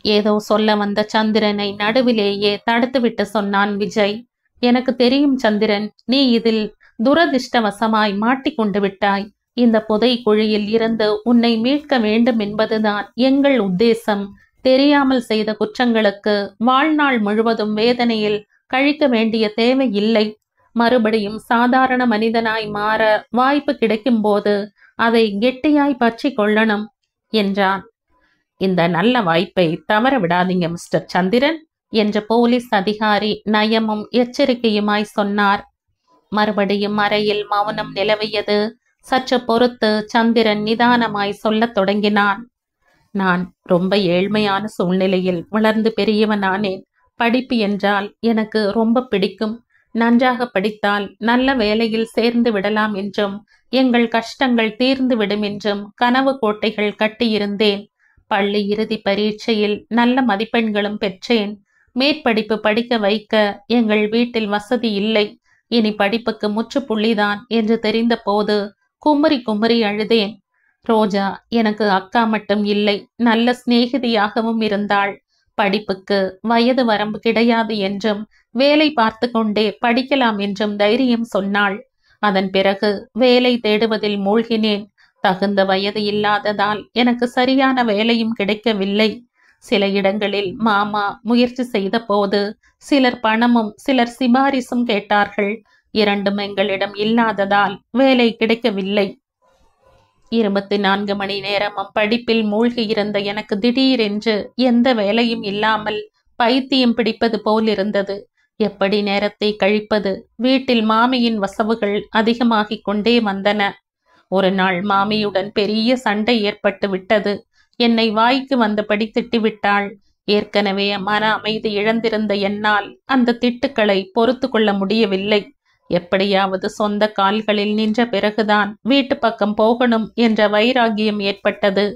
ஏதோ சொல்ல வந்த சந்திரனை நடுவிலேயே தடுத்துவிட்டு சொன்னான் விஜய். எனக்கு தெரியும் சந்திரன், நீ இதில் துரதிர்ஷ்டவசமாய் மாட்டிக்கொண்டு விட்டாய். இந்த புதை குழியில் இருந்து உன்னை மீட்க வேண்டும் என்பதுதான் எங்கள் உத்தேசம். தெரியாமல் செய்த குற்றங்களுக்கு வாழ்நாள் முழுவதும் வேதனையில் கழிக்க வேண்டிய தேவை இல்லை. மறுபடியும் சாதாரண மனிதனாய் மாற வாய்ப்பு கிடைக்கும் போது அதை கெட்டியாய் பற்றி கொள்ளணும் என்றான். இந்த நல்ல வாய்ப்பை தவற விடாதீங்க மிஸ்டர் சந்திரன் என்று போலீஸ் அதிகாரி நயமும் எச்சரிக்கையுமாய் சொன்னார். மறுபடியும் அறையில் மௌனம் நிலவியது. சற்று பொறுத்து சந்திரன் நிதானமாய் சொல்லத் தொடங்கினான். நான் ரொம்ப ஏழ்மையான சூழ்நிலையில் வளர்ந்து பெரியவனானேன். படிப்பு என்றால் எனக்கு ரொம்ப பிடிக்கும். நன்றாக படித்தால் நல்ல வேலையில் சேர்ந்து விடலாம் என்றும் எங்கள் கஷ்டங்கள் தீர்ந்து விடும் என்றும் கனவு கோட்டைகள் கட்டியிருந்தேன். பள்ளி இறுதி பரீட்சையில் நல்ல மதிப்பெண்களும் பெற்றேன். மேற்படிப்பு படிக்க வைக்க எங்கள் வீட்டில் வசதி இல்லை. இனி படிப்புக்கு முற்றுப்புள்ளிதான் என்று தெரிந்த போது குமரி குமரி அழுதேன். ரோஜா எனக்கு அக்கா மட்டும் இல்லை, நல்ல சிநேகிதியாகவும் இருந்தாள். படிப்புக்கு வயது வரம்பு கிடையாது என்றும் வேலை பார்த்து கொண்டே படிக்கலாம் என்றும் தைரியம் சொன்னாள். அதன் பிறகு வேலை தேடுவதில் மூழ்கினேன். தகுந்த வயது இல்லாததால் எனக்கு சரியான வேலையும் கிடைக்கவில்லை. சில இடங்களில் மாமா முயற்சி செய்த போது சிலர் பணமும் சிலர் சிபாரிசும் கேட்டார்கள். இரண்டும் எங்களிடம் இல்லாததால் வேலை கிடைக்கவில்லை. 24 மணி நேரமும் படிப்பில் மூழ்கியிருந்த எனக்கு திடீரென்று எந்த வேலையும் இல்லாமல் பைத்தியம் பிடிப்பது போல் இருந்தது. எப்படி நேரத்தை கழிப்பது? வீட்டில் மாமியின் வசவுகள் அதிகமாகிக் கொண்டே வந்தன. ஒரு நாள் மாமியுடன் பெரிய சண்டை ஏற்பட்டு விட்டது. என்னை வாய்க்கு வந்தபடி திட்டிவிட்டாள். ஏற்கனவே மன அமைதி இழந்திருந்த என்னால் அந்த திட்டுக்களை பொறுத்து கொள்ள முடியவில்லை. எப்படியாவது சொந்த கால்களில் நின்ற பிறகுதான் வீட்டு பக்கம் போகணும் என்ற வைராகியம் ஏற்பட்டது.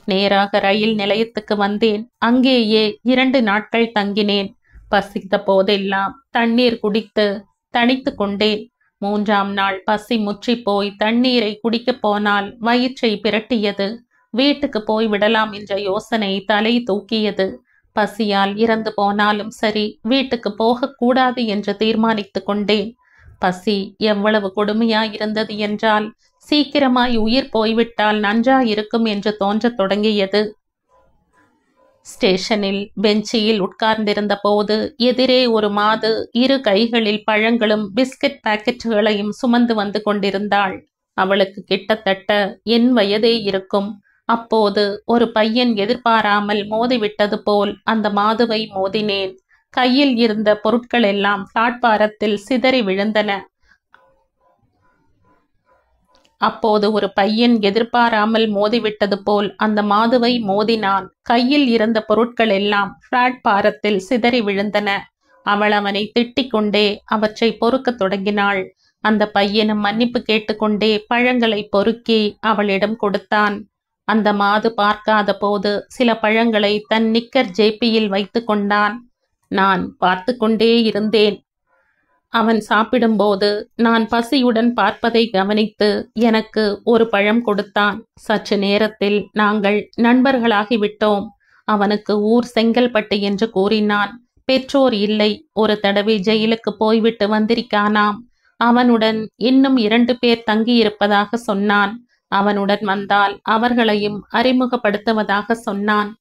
நேராக ரயில் நிலையத்துக்கு வந்தேன். அங்கேயே 2 நாட்கள் தங்கினேன். பசித்த போதெல்லாம் தண்ணீர் குடித்து தணித்து கொண்டேன். 3ஆம் நாள் பசி முற்றி போய் தண்ணீரை குடிக்கப் போனால் வயிற்றை பிரட்டியது. வீட்டுக்கு போய் விடலாம் என்ற யோசனை தலை தூக்கியது. பசியால் இறந்து போனாலும் சரி, வீட்டுக்கு போகக்கூடாது என்று தீர்மானித்து கொண்டேன். பசி எவ்வளவு கொடுமையாயிருந்தது என்றால், சீக்கிரமாய் உயிர் போய்விட்டால் நன்றாயிருக்கும் என்று தோன்றத் தொடங்கியது. ஸ்டேஷனில் பெஞ்சியில் உட்கார்ந்திருந்த போது எதிரே ஒரு மாது 2 கைகளில் பழங்களும் பிஸ்கட் பாக்கெட்டுகளையும் சுமந்து வந்து கொண்டிருந்தாள். அவளுக்கு கிட்டத்தட்ட என் வயதே இருக்கும். அப்போது ஒரு பையன் எதிர்பாராமல் மோதிவிட்டது போல் அந்த மாதுவை மோதினேன். கையில் இருந்த பொருட்கள் எல்லாம் பிளாட்பாரத்தில் சிதறி விழுந்தன. அப்போது ஒரு பையன் எதிர்பாராமல் மோதிவிட்டது போல் அந்த மாதுவை மோதினான். கையில் இருந்த பொருட்கள் எல்லாம் பிளாட்பாரத்தில் சிதறி விழுந்தன. அவள் அவனை திட்டிக் கொண்டே அவற்றை பொறுக்கத் தொடங்கினாள். அந்த பையனும் மன்னிப்பு கேட்டுக்கொண்டே பழங்களை பொறுக்கி அவளிடம் கொடுத்தான். அந்த மாது பார்க்காத போது சில பழங்களை தன் நிக்கர் ஜேப்பியில் வைத்து கொண்டான். நான் பார்த்து கொண்டே இருந்தேன். அவன் சாப்பிடும்போது நான் பசியுடன் பார்ப்பதை கவனித்து எனக்கு ஒரு பழம் கொடுத்தான். சற்று நேரத்தில் நாங்கள் நண்பர்களாகிவிட்டோம். அவனுக்கு ஊர் செங்கல்பட்டு என்று கூறினான். பெற்றோர் இல்லை. ஒரு தடவை ஜெயிலுக்கு போய்விட்டு வந்திருக்கானாம். அவனுடன் இன்னும் 2 பேர் தங்கியிருப்பதாக சொன்னான். அவனுடன் வந்தால் அவர்களையும் அறிமுகப்படுத்துவதாக சொன்னான்.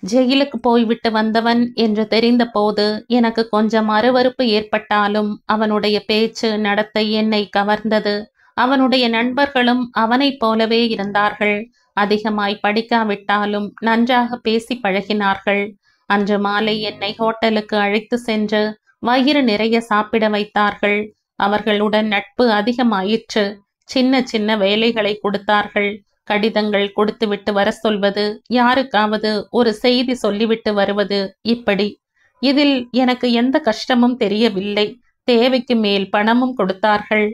ஜெயிலுக்கு போய்விட்டு வந்தவன் என்று தெரிந்த போது எனக்கு கொஞ்சம் அருவருப்பு ஏற்பட்டாலும் அவனுடைய பேச்சு நடத்தை என்னை கவர்ந்தது. அவனுடைய நண்பர்களும் அவனைப் போலவே இருந்தார்கள். அதிகமாய் படிக்காவிட்டாலும் நன்றாக பேசி பழகினார்கள். அன்று மாலை என்னை ஹோட்டலுக்கு அழைத்து சென்று வயிறு நிறைய சாப்பிட வைத்தார்கள். அவர்களுடன் நட்பு அதிகமாயிற்று. சின்ன சின்ன வேலைகளை கொடுத்தார்கள். கடிதங்கள் கொடுத்துவிட்டு வர சொல்வது, யாருக்காவது ஒரு செய்தி சொல்லிவிட்டு வருவது, இப்படி. இதில் எனக்கு எந்த கஷ்டமும் தெரியவில்லை. தேவைக்கு மேல் பணமும் கொடுத்தார்கள்.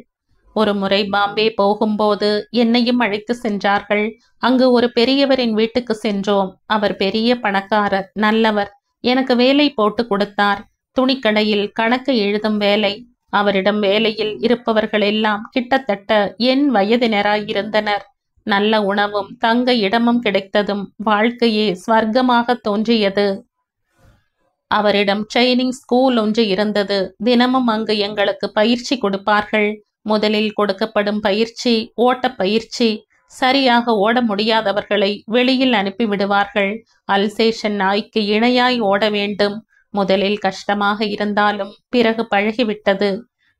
ஒரு முறை பாம்பே போகும்போது என்னையும் அழைத்து சென்றார்கள். அங்கு ஒரு பெரியவரின் வீட்டுக்கு சென்றோம். அவர் பெரிய பணக்காரர், நல்லவர். எனக்கு வேலை போட்டு கொடுத்தார். துணிக்கடையில் கணக்கு எழுதும் வேலை. அவரிடம் வேலையில் இருப்பவர்கள் எல்லாம் கிட்டத்தட்ட என் வயதினராயிருந்தனர். நல்ல உணவும் தங்க இடமும் கிடைத்ததும் வாழ்க்கையே ஸ்வர்க்கமாக தோன்றியது. அவரிடம் ட்ரைனிங் ஸ்கூல் ஒன்று இருந்தது. தினமும் அங்கு எங்களுக்கு பயிற்சி கொடுப்பார்கள். முதலில் கொடுக்கப்படும் பயிற்சி ஓட்டப் பயிற்சி. சரியாக ஓட முடியாதவர்களை வெளியில் அனுப்பிவிடுவார்கள். அல்சேஷன் நாய்க்கு இணையாய் ஓட வேண்டும். முதலில் கஷ்டமாக இருந்தாலும் பிறகு பழகிவிட்டது.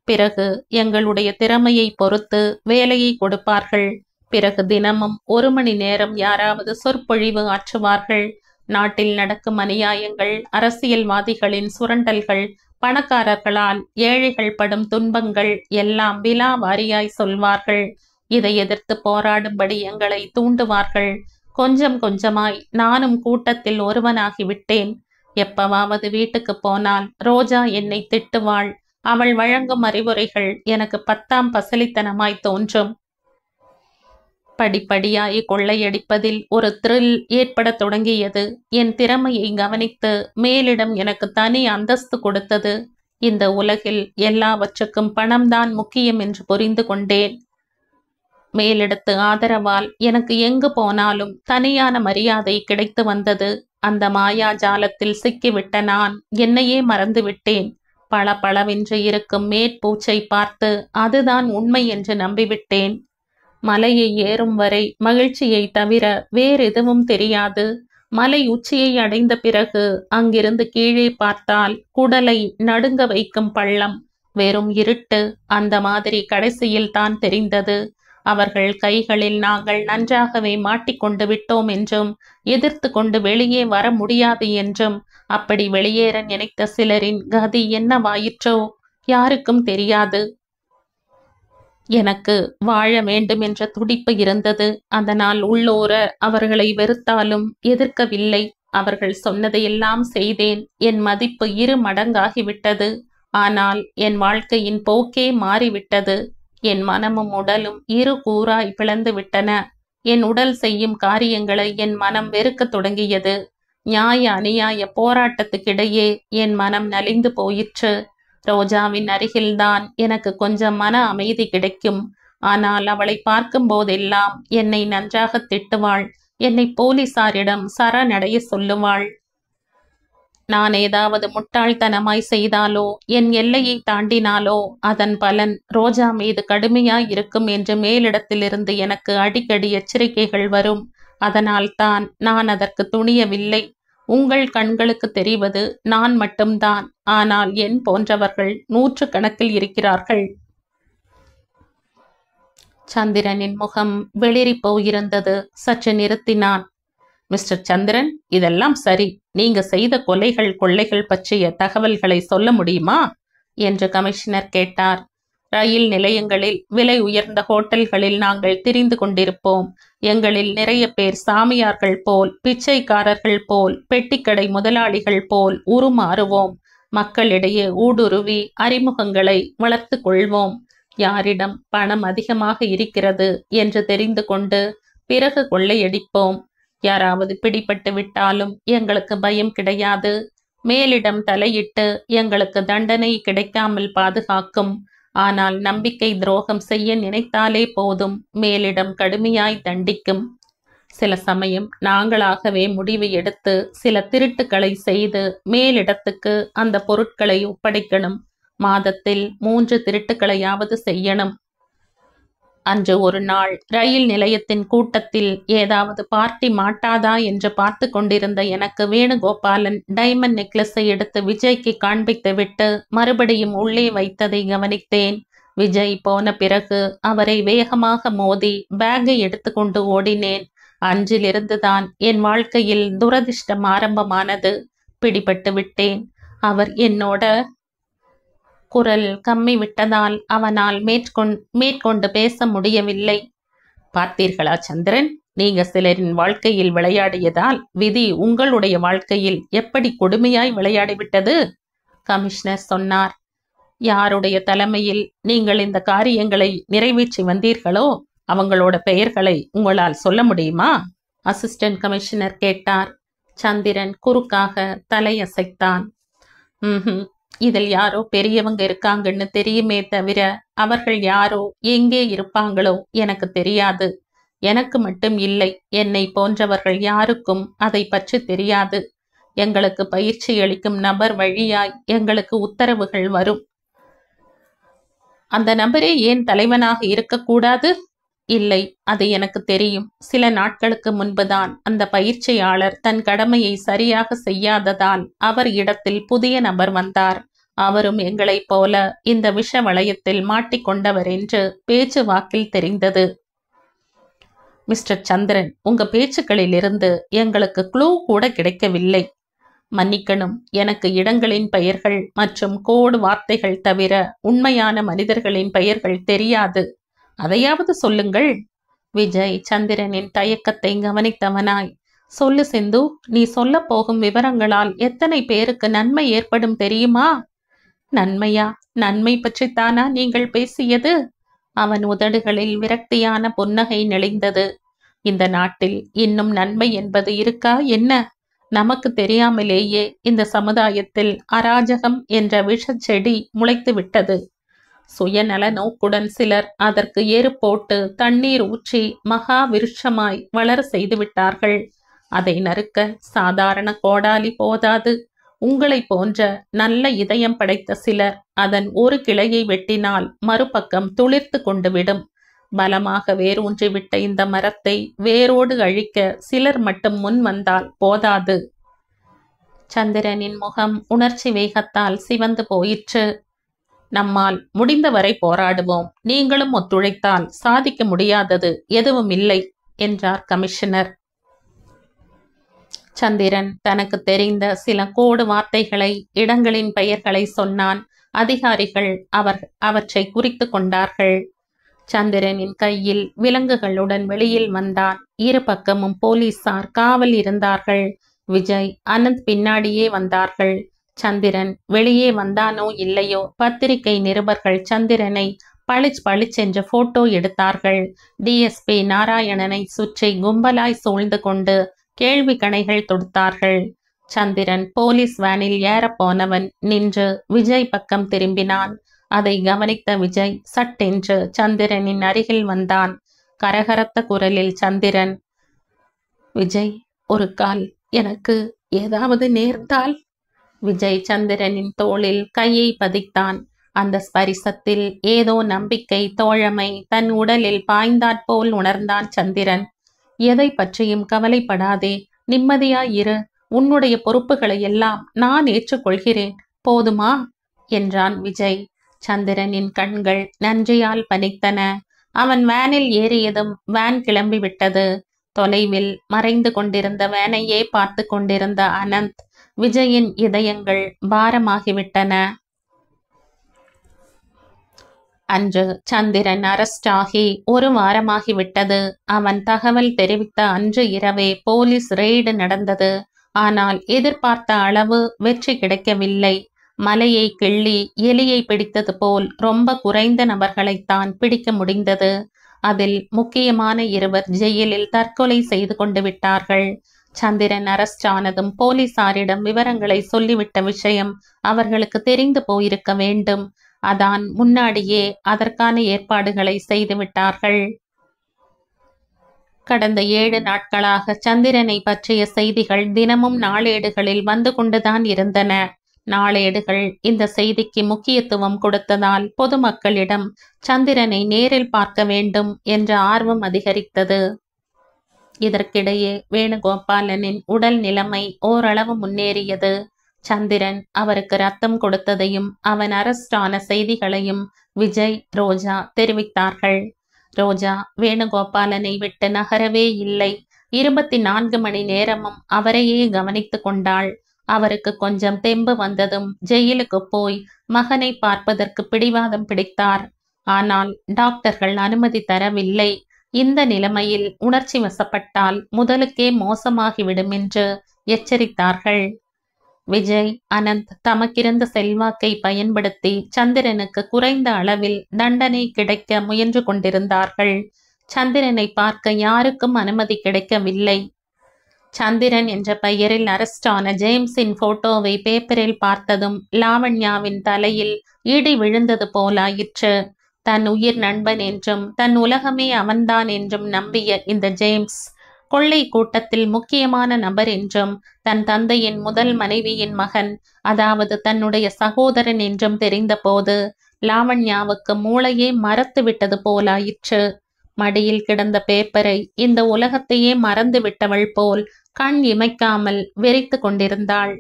பிறகு எங்களுடைய திறமையை பொறுத்து வேலையை கொடுப்பார்கள். பிறகு தினமும் 1 மணி நேரம் யாராவது சொற்பொழிவு ஆற்றுவார்கள். நாட்டில் நடக்கும் அநியாயங்கள், அரசியல்வாதிகளின் சுரண்டல்கள், பணக்காரர்களால் ஏழைகள் படும் துன்பங்கள் எல்லாம் விலா வாரியாய் சொல்வார்கள். இதை எதிர்த்து போராடும்படி எங்களை தூண்டுவார்கள். கொஞ்சம் கொஞ்சமாய் நானும் கூட்டத்தில் ஒருவனாகிவிட்டேன். எப்பவாவது வீட்டுக்கு போனால் ரோஜா என்னை திட்டுவாள். அவள் வழங்கும் அறிவுரைகள் எனக்கு 10ஆம் பசலித்தனமாய் தோன்றும். படிப்படியாய் கொள்ளையடிப்பதில் ஒரு த்ரில் ஏற்படத் தொடங்கியது. என் திறமையை கவனித்து மேலிடம் எனக்கு தனி அந்தஸ்து கொடுத்தது. இந்த உலகில் எல்லாவற்றுக்கும் பணம்தான் முக்கியம் என்று புரிந்து கொண்டேன். மேலிடத்து ஆதரவால் எனக்கு எங்கு போனாலும் தனியான மரியாதை கிடைத்து வந்தது. அந்த மாயா ஜாலத்தில் சிக்கிவிட்ட நான் என்னையே மறந்துவிட்டேன். பளபளவென்று இருக்கும் மேற்பூச்சை பார்த்து அதுதான் உண்மை என்று நம்பிவிட்டேன். மலையை ஏறும் வரை மகிழ்ச்சியை தவிர வேறெதுவும் தெரியாது. மலை உச்சியை அடைந்த பிறகு அங்கிருந்து கீழே பார்த்தால் குடலை நடுங்க வைக்கும் பள்ளம், வெறும் இருட்டு. அந்த மாதிரி கடைசியில் தான் தெரிந்தது. அவர்கள் கைகளில் நாங்கள் நன்றாகவே மாட்டிக்கொண்டு விட்டோம் என்றும், எதிர்த்து கொண்டு வெளியே வர முடியாது என்றும், அப்படி வெளியேற நினைத்த சிலரின் கதி என்னவாயிற்றோ யாருக்கும் தெரியாது. எனக்கு வாழ வேண்டும் என்ற துடிப்பு இருந்தது. அதனால் உள்ளோர அவர்களை வெறுத்தாலும் எதிர்க்கவில்லை. அவர்கள் சொன்னதையெல்லாம் செய்தேன். என் மதிப்பு 2 மடங்காகிவிட்டது. ஆனால் என் வாழ்க்கையின் போக்கே மாறிவிட்டது. என் மனமும் உடலும் 2 கூறாய் பிளந்து விட்டன. என் உடல் செய்யும் காரியங்களை என் மனம் வெறுக்கத் தொடங்கியது. நியாய அநியாய போராட்டத்துக்கிடையே என் மனம் நலிந்து போயிற்று. ரோஜாவின் அருகில்தான் எனக்கு கொஞ்சம் மன அமைதி கிடைக்கும். ஆனால் அவளை பார்க்கும் போதெல்லாம் என்னை நன்றாக திட்டுவாள். என்னை போலீசாரிடம் சரணடைய சொல்லுவாள். நான் ஏதாவது முட்டாள்தனமாய் செய்தாலோ, என் எல்லையை தாண்டினாலோ அதன் பலன் ரோஜா மீது கடுமையாய் இருக்கும் என்று மேலிடத்திலிருந்து எனக்கு அடிக்கடி எச்சரிக்கைகள் வரும். அதனால்தான் நான் அதற்கு துணியவில்லை. உங்கள் கண்களுக்கு தெரிவது நான் மட்டும்தான். ஆனால் என் போன்றவர்கள் 100 கணக்கில் இருக்கிறார்கள். சந்திரனின் முகம் வெளிரி போயிருந்தது. சற்று நிறுத்தினான். மிஸ்டர் சந்திரன், இதெல்லாம் சரி. நீங்க செய்த கொலைகள் கொள்ளைகள் பற்றிய தகவல்களை சொல்ல முடியுமா என்று கமிஷனர் கேட்டார். ரயில் நிலையங்களில், விலை உயர்ந்த ஹோட்டல்களில் நாங்கள் திரிந்து கொண்டிருப்போம். எங்களில் நிறைய பேர் சாமியார்கள் போல், பிச்சைக்காரர்கள் போல், பெட்டிக்கடை முதலாளிகள் போல் உருமாறுவோம். மக்களிடையே ஊடுருவி அறிமுகங்களை வளர்த்து கொள்வோம். யாரிடம் பணம் அதிகமாக இருக்கிறது என்று தெரிந்து கொண்டு பிறகு கொள்ளையடிப்போம். யாராவது பிடிபட்டு விட்டாலும் எங்களுக்கு பயம் கிடையாது. மேலிடம் தலையிட்டு எங்களுக்கு தண்டனை கிடைக்காமல் பாதுகாக்கும். ஆனால் நம்பிக்கை துரோகம் செய்ய நினைத்தாலே போதும், மேலிடம் கடுமையாய் தண்டிக்கும். சில சமயம் நாங்களாகவே முடிவு எடுத்து சில திருட்டுக்களை செய்து மேலிடத்துக்கு அந்த பொருட்களை ஒப்படைக்கணும். மாதத்தில் 3 திருட்டுக்களையாவது செய்யணும். அன்று ஒரு நாள் ரயில் நிலையத்தின் கூட்டத்தில் ஏதாவது பார்ட்டி மாட்டாதா என்று பார்த்து கொண்டிருந்த எனக்கு வேணுகோபாலன் டைமண்ட் நெக்லஸை எடுத்து விஜய்க்கு காண்பித்து விட்டு மறுபடியும் உள்ளே வைத்ததை கவனித்தேன். விஜய் போன பிறகு அவரை வேகமாக மோதி பேக்கை எடுத்துக்கொண்டு ஓடினேன். அன்றிலிருந்துதான் என் வாழ்க்கையில் துரதிர்ஷ்டம் ஆரம்பமானது. பிடிபட்டு விட்டேன். அவர் என்னோட குரல் கம்மி விட்டதால் அவனால் மேற்கொண்டு பேச முடியவில்லை. பார்த்தீர்களா சந்திரன், நீங்க சிலரின் வாழ்க்கையில் விளையாடியதால் விதி உங்களுடைய வாழ்க்கையில் எப்படி கொடுமையாய் விளையாடிவிட்டது, கமிஷனர் சொன்னார். யாருடைய தலைமையில் நீங்கள் இந்த காரியங்களை நிறைவேற்றி வந்தீர்களோ அவங்களோட பெயர்களை உங்களால் சொல்ல முடியுமா, அசிஸ்டன்ட் கமிஷனர் கேட்டார். சந்திரன் குறுக்காக தலையசைத்தான். இதில் யாரோ பெரியவங்க இருக்காங்கன்னு தெரியுமே தவிர அவர்கள் யாரோ எங்கே இருப்பாங்களோ எனக்கு தெரியாது. எனக்கு மட்டும் இல்லை, என்னை போன்றவர்கள் யாருக்கும் அதை பற்றி தெரியாது. எங்களுக்கு பயிற்சி அளிக்கும் நபர் வழியாய் எங்களுக்கு உத்தரவுகள் வரும். அந்த நபரே ஏன் தலைவனாக இருக்கக்கூடாது? இல்லை, அது எனக்கு தெரியும். சில நாட்களுக்கு முன்புதான் அந்த பயிற்சியாளர் தன் கடமையை சரியாக செய்யாததால் அவர் இடத்தில் புதிய நபர் வந்தார். அவரும் எங்களைப் போல இந்த விஷ வளையத்தில் மாட்டிக்கொண்டவர் என்று பேச்சு வாக்கில் தெரிந்தது. மிஸ்டர் சந்திரன், உங்க பேச்சுக்களிலிருந்து எங்களுக்கு க்ளூ கூட கிடைக்கவில்லை. மன்னிக்கணும், எனக்கு இடங்களின் பெயர்கள் மற்றும் கோடு வார்த்தைகள் தவிர உண்மையான மனிதர்களின் பெயர்கள் தெரியாது. அதையாவது சொல்லுங்கள். விஜய் சந்திரனின் தயக்கத்தை கவனித்தவனாய், சொல்லு சிந்து, நீ சொல்ல போகும் விவரங்களால் எத்தனை பேருக்கு நன்மை ஏற்படும் தெரியுமா? நன்மையா? நன்மை பற்றித்தானா நீங்கள் பேசியது? அவன் உதடுகளில் விரக்தியான புன்னகை நெளிந்தது. இந்த நாட்டில் இன்னும் நன்மை என்பது இருக்கா என்ன? நமக்கு தெரியாமலேயே இந்த சமுதாயத்தில் அராஜகம் என்ற விஷச் செடி முளைத்து விட்டது. சுயநல நோக்குடன் சிலர் அதற்கு ஏறு போட்டு தண்ணீர் ஊற்றி மகா விருட்சமாய் வளர செய்து விட்டார்கள். அதை நறுக்க சாதாரண கோடாலி போதாது. உங்களை போன்ற நல்ல இதயம் படைத்த சிலர் அதன் ஒரு கிளையை வெட்டினால் மறுபக்கம் துளிர்த்து கொண்டு விடும். பலமாக வேரூன்றிவிட்ட இந்த மரத்தை வேரோடு அழிக்க சிலர் மட்டும் முன் வந்தால் போதாது. சந்திரனின் முகம் உணர்ச்சி வேகத்தால் சிவந்து போயிற்று. நம்மால் முடிந்தவரை போராடுவோம். நீங்களும் ஒத்துழைத்தால் சாதிக்க முடியாதது எதுவும் இல்லை என்றார் கமிஷனர். சந்திரன் தனக்கு தெரிந்த சில கோடு வார்த்தைகளை, இடங்களின் பெயர்களை சொன்னான். அதிகாரிகள் அவற்றை குறித்து கொண்டார்கள். சந்திரனின் கையில் விலங்குகளுடன் வெளியில் வந்தான். இரு பக்கமும் போலீசார் காவல் இருந்தார்கள். விஜய், அனந்த் பின்னாடியே வந்தார்கள். சந்திரன் வெளியே வந்தானோ இல்லையோ, பத்திரிகை நிருபர்கள் சந்திரனை பளிச்சென்று போட்டோ எடுத்தார்கள். டிஎஸ்பி நாராயணனை சுற்றி கும்பலாய் சூழ்ந்து கொண்டு கேள்வி கணைகள் தொடுத்தார்கள். சந்திரன் போலீஸ் வேனில் ஏறப்போனவன் நின்று விஜய் பக்கம் திரும்பினான். அதை கவனித்த விஜய் சட்டென்று சந்திரனின் அருகில் வந்தான். கரகரத்த குரலில் சந்திரன், விஜய், ஒரு கால், எனக்கு ஏதாவது நேர்ந்தால்? விஜய் சந்திரனின் தோளில் கையை பதித்தான். அந்த ஸ்பரிசத்தில் ஏதோ நம்பிக்கை, தோழமை தன் உடலில் பாய்ந்தாற்போல் உணர்ந்தான் சந்திரன். எதை பற்றியும் கவலைப்படாதே, நிம்மதியாயிரு. உன்னுடைய பொறுப்புகளை எல்லாம் நான் ஏற்றுக்கொள்கிறேன், போதுமா என்றான் விஜய். சந்திரனின் கண்கள் நன்றியால் பனித்தன. அவன் வேனில் ஏறியதும் வேன் கிளம்பிவிட்டது. தொலைவில் மறைந்து கொண்டிருந்த வேனையே பார்த்து கொண்டிருந்த அனந்த், விஜயின் இதயங்கள் பாரமாகிவிட்டன. அன்று சந்திரன் அரெஸ்ட் ஆகி 1 வாரமாகிவிட்டது. அவன் தகவல் தெரிவித்த அன்று இரவே போலீஸ் ரெய்டு நடந்தது. ஆனால் எதிர்பார்த்த அளவு வெற்றி கிடைக்கவில்லை. மலையை கிள்ளி எலியை பிடித்தது போல் ரொம்ப குறைந்த நபர்களைத்தான் பிடிக்க முடிந்தது. அதில் முக்கியமான 2 ஜெயிலில் தற்கொலை செய்து கொண்டு விட்டார்கள். சந்திரன் அரெஸ்ட் ஆனதும் போலீசாரிடம் விவரங்களை சொல்லிவிட்ட விஷயம் அவர்களுக்கு தெரிந்து போயிருக்க வேண்டும். அதான் முன்னாடியே அதற்கான ஏற்பாடுகளை செய்துவிட்டார்கள். கடந்த 7 நாட்களாக சந்திரனை பற்றிய செய்திகள் தினமும் நாளேடுகளில் வந்து கொண்டுதான் இருந்தன. நாளேடுகள் இந்த செய்திக்கு முக்கியத்துவம் கொடுத்ததால் பொதுமக்களிடம் சந்திரனை நேரில் பார்க்க வேண்டும் என்ற ஆர்வம் அதிகரித்தது. இதற்கிடையே வேணுகோபாலனின் உடல் நிலைமை ஓரளவு முன்னேறியது. சந்திரன் அவருக்கு ரத்தம் கொடுத்ததையும் அவன் அரெஸ்ட் ஆன செய்திகளையும் விஜய், ரோஜா தெரிவித்தார்கள். ரோஜா வேணுகோபாலனை விட்டு நகரவே இல்லை. 24 மணி நேரமும் அவரையே கவனித்து கொண்டாள். அவருக்கு கொஞ்சம் தெம்பு வந்ததும் ஜெயிலுக்கு போய் மகனை பார்ப்பதற்கு பிடிவாதம் பிடித்தார். ஆனால் டாக்டர்கள் அனுமதி தரவில்லை. இந்த நிலைமையில் உணர்ச்சி வசப்பட்டால் முதலுக்கே மோசமாகிவிடும் என்று எச்சரித்தார்கள். விஜய், அனந்த் தமக்கிருந்த செல்வாக்கை பயன்படுத்தி சந்திரனுக்கு குறைந்த அளவில் தண்டனை கிடைக்க முயன்று கொண்டிருந்தார்கள். சந்திரனை பார்க்க யாருக்கும் அனுமதி கிடைக்கவில்லை. சந்திரன் என்ற பெயரில் அரெஸ்ட் ஆன ஜேம்ஸின் போட்டோவை பேப்பரில் பார்த்ததும் லாவண்யாவின் தலையில் இடி விழுந்தது போலாயிற்று. தன் உயிர் நண்பன் என்றும் தன் உலகமே அவன்தான் என்றும் நம்பிய இந்த ஜேம்ஸ் கொள்ளை கூட்டத்தில் முக்கியமான நபர் என்றும், தன் தந்தையின் முதல் மனைவியின் மகன், அதாவது தன்னுடைய சகோதரன் என்றும் தெரிந்தபோது லாவண்யாவுக்கு மூளையே மறத்து விட்டது போலாயிற்று. மடியில் கிடந்த பேப்பரை இந்த உலகத்தையே மறந்து விட்டவள் போல் கண் இமைக்காமல் வெறித்து கொண்டிருந்தாள்.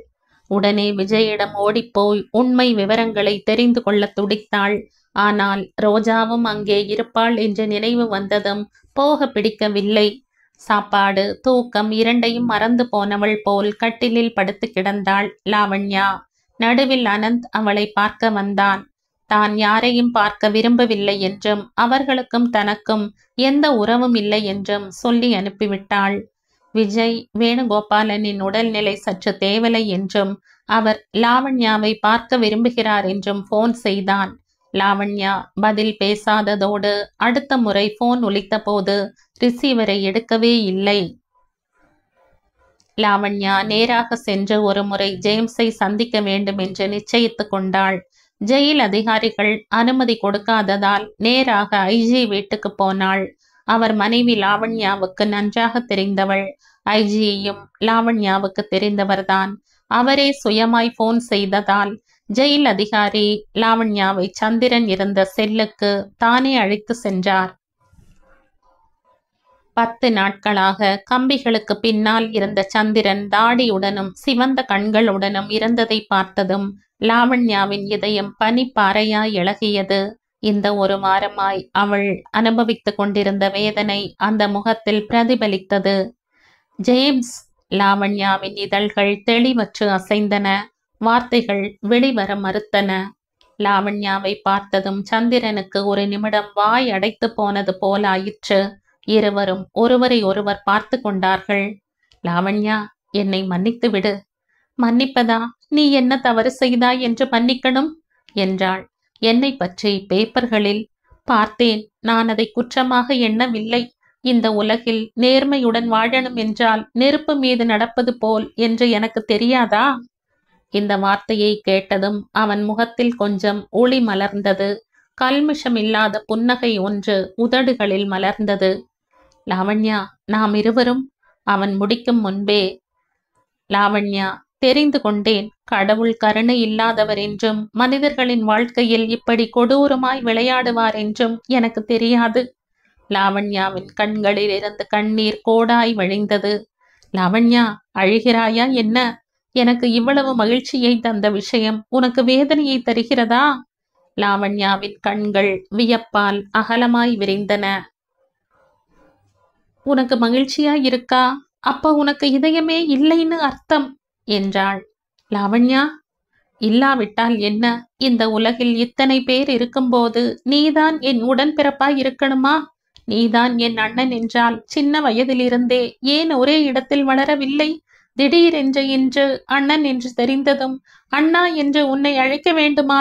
உடனே விஜயிடம் ஓடிப்போய் உண்மை விவரங்களை தெரிந்து கொள்ள துடித்தாள். ஆனால் ரோஜாவும் அங்கே இருப்பாள் என்ற நினைவு வந்ததும் போக பிடிக்கவில்லை. சாப்பாடு, தூக்கம் இரண்டையும் மறந்து போனவள் போல் கட்டிலில் படுத்து கிடந்தாள் லாவண்யா. நடுவில் அனந்த் அவளை பார்க்க வந்தான். தான் யாரையும் பார்க்க விரும்பவில்லை என்றும் அவர்களுக்கும் தனக்கும் எந்த உறவும் இல்லை என்றும் சொல்லி அனுப்பிவிட்டாள். விஜய் வேணுகோபாலனின் உடல்நிலை சற்று தேவலை என்றும் அவர் லாவண்யாவை பார்க்க விரும்புகிறார் என்றும் போன் செய்தான். லாவண்யா பதில் பேசாததோடு அடுத்த முறை போன் ஒலித்த போது ரிசீவரை எடுக்கவே இல்லை. லாவண்யா நேராக சென்று ஒரு முறை ஜேம்ஸை சந்திக்க வேண்டும் என்று நிச்சயித்து கொண்டாள். ஜெயில் அதிகாரிகள் அனுமதி கொடுக்காததால் நேராக ஐஜி வீட்டுக்கு போனாள். அவர் மனைவி லாவண்யாவுக்கு நன்றாக தெரிந்தவள். ஐஜியும் லாவண்யாவுக்கு தெரிந்தவர்தான். அவரே சுயமாய் போன் செய்ததால் ஜெயில் அதிகாரி லாவண்யாவை சந்திரன் இருந்த செல்லுக்கு தானே அழைத்து சென்றார். 10 நாட்களாக கம்பிகளுக்கு பின்னால் இருந்த சந்திரன் தாடியுடனும் சிவந்த கண்களுடனும் இருந்ததை பார்த்ததும் லாவண்யாவின் இதயம் பனிப்பாறையாய் இளகியது. இந்த 1 வாரமாய் அவள் அனுபவித்துக் கொண்டிருந்த வேதனை அந்த முகத்தில் பிரதிபலித்தது. ஜேம்ஸ்! லாவண்யாவின் இதழ்கள் தெளிவற்று அசைந்தன. வார்த்தைகள் வெளிவர மறுத்தன. லாவண்யாவை பார்த்ததும் சந்திரனுக்கு 1 நிமிடம் வாய் அடைத்து போனது போலாயிற்று. இருவரும் ஒருவரை ஒருவர் பார்த்து கொண்டார்கள். லாவண்யா, என்னை மன்னித்து விடு. மன்னிப்பதா? நீ என்ன தவறு செய்தாய் என்று மன்னிக்கணும் என்றாள். என்னை பற்றி பேப்பர்களில் பார்த்தேன். நான் அதை குற்றமாக எண்ணவில்லை. இந்த உலகில் நேர்மையுடன் வாழணும் என்றால் நெருப்பு மீது நடப்பது போல் என்று எனக்கு தெரியாதா? இந்த வார்த்தையை கேட்டதும் அவன் முகத்தில் கொஞ்சம் ஒளி மலர்ந்தது. கல்மிஷமில்லாத புன்னகை ஒன்று உதடுகளில் மலர்ந்தது. லாவண்யா, நாம் இருவரும். அவன் முடிக்கும் முன்பே, லாவண்யா, தெரிந்து கொண்டேன். கடவுள் கருணை இல்லாதவர் என்றும் மனிதர்களின் வாழ்க்கையில் இப்படி கொடூரமாய் விளையாடுவார் என்றும் எனக்கு தெரியாது. லாவண்யாவின் கண்களில் இருந்து கண்ணீர் கோடாய் வழிந்தது. லாவண்யா, அழுகிறாயா என்ன? எனக்கு இவ்வளவு மகிழ்ச்சியை தந்த விஷயம் உனக்கு வேதனையை தருகிறதா? லாவண்யாவின் கண்கள் வியப்பால் அகலமாய் விரிந்தன. உனக்கு மகிழ்ச்சியாய் இருக்கா? அப்ப உனக்கு இதயமே இல்லைன்னு அர்த்தம் என்றாள். லாவண்யா, இல்லாவிட்டால் என்ன? இந்த உலகில் இத்தனை பேர் இருக்கும்போது நீதான் என் உடன்பிறப்பாய் இருக்கணுமா? நீதான் என் அண்ணன் என்றால் சின்ன வயதிலிருந்தே ஏன் ஒரே இடத்தில் வளரவில்லை? திடீரென்று இன்று அண்ணன் என்று தெரிந்ததும் அண்ணா என்று உன்னை அழைக்க வேண்டுமா?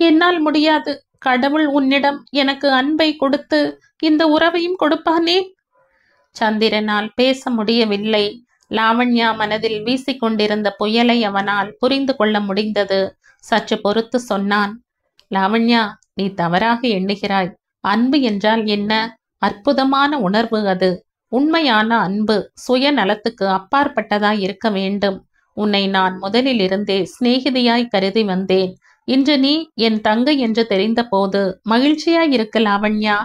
என்னால் முடியாது. கடவுள் உன்னிடம் எனக்கு அன்பை கொடுத்து இந்த உறவையும் கொடுப்பானே. சந்திரனால் பேச முடியவில்லை. லாவண்யா மனதில் வீசிக்கொண்டிருந்த புயலை அவனால் புரிந்து கொள்ள முடிந்தது. சற்று பொறுத்து சொன்னான். லாவண்யா, நீ தவறாக எண்ணுகிறாய். அன்பு என்றால் என்ன? அற்புதமான உணர்வு அது. உண்மையான அன்பு சுயநலத்துக்கு அப்பாற்பட்டதாய் இருக்க வேண்டும். உன்னை நான் முதலில் இருந்தே சிநேகிதியாய் கருதி வந்தேன். இன்று நீ என் தங்கை என்று தெரிந்த போது மகிழ்ச்சியாய் இருக்க லாவண்யா.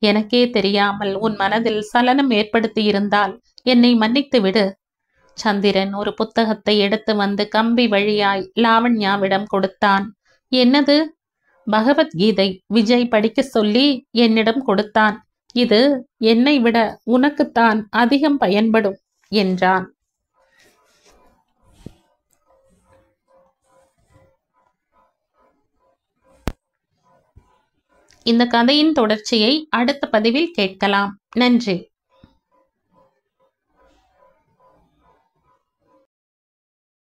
எனக்கே தெரியாமல் உன் மனதில் சலனம் ஏற்படுத்தி இருந்தால் என்னை மன்னித்து விடு. சந்திரன் ஒரு புத்தகத்தை எடுத்து வந்து கம்பி வழியாய் லாவண்யாவிடம் கொடுத்தான். என்னது? பகவத்கீதை விஜய் படிக்க சொல்லி என்னிடம் கொடுத்தான். இது என்னை விட உனக்குத்தான் அதிகம் பயன்படும் என்றான். இந்த கதையின் தொடர்ச்சியை அடுத்த பதிவில் கேட்கலாம். நன்றி.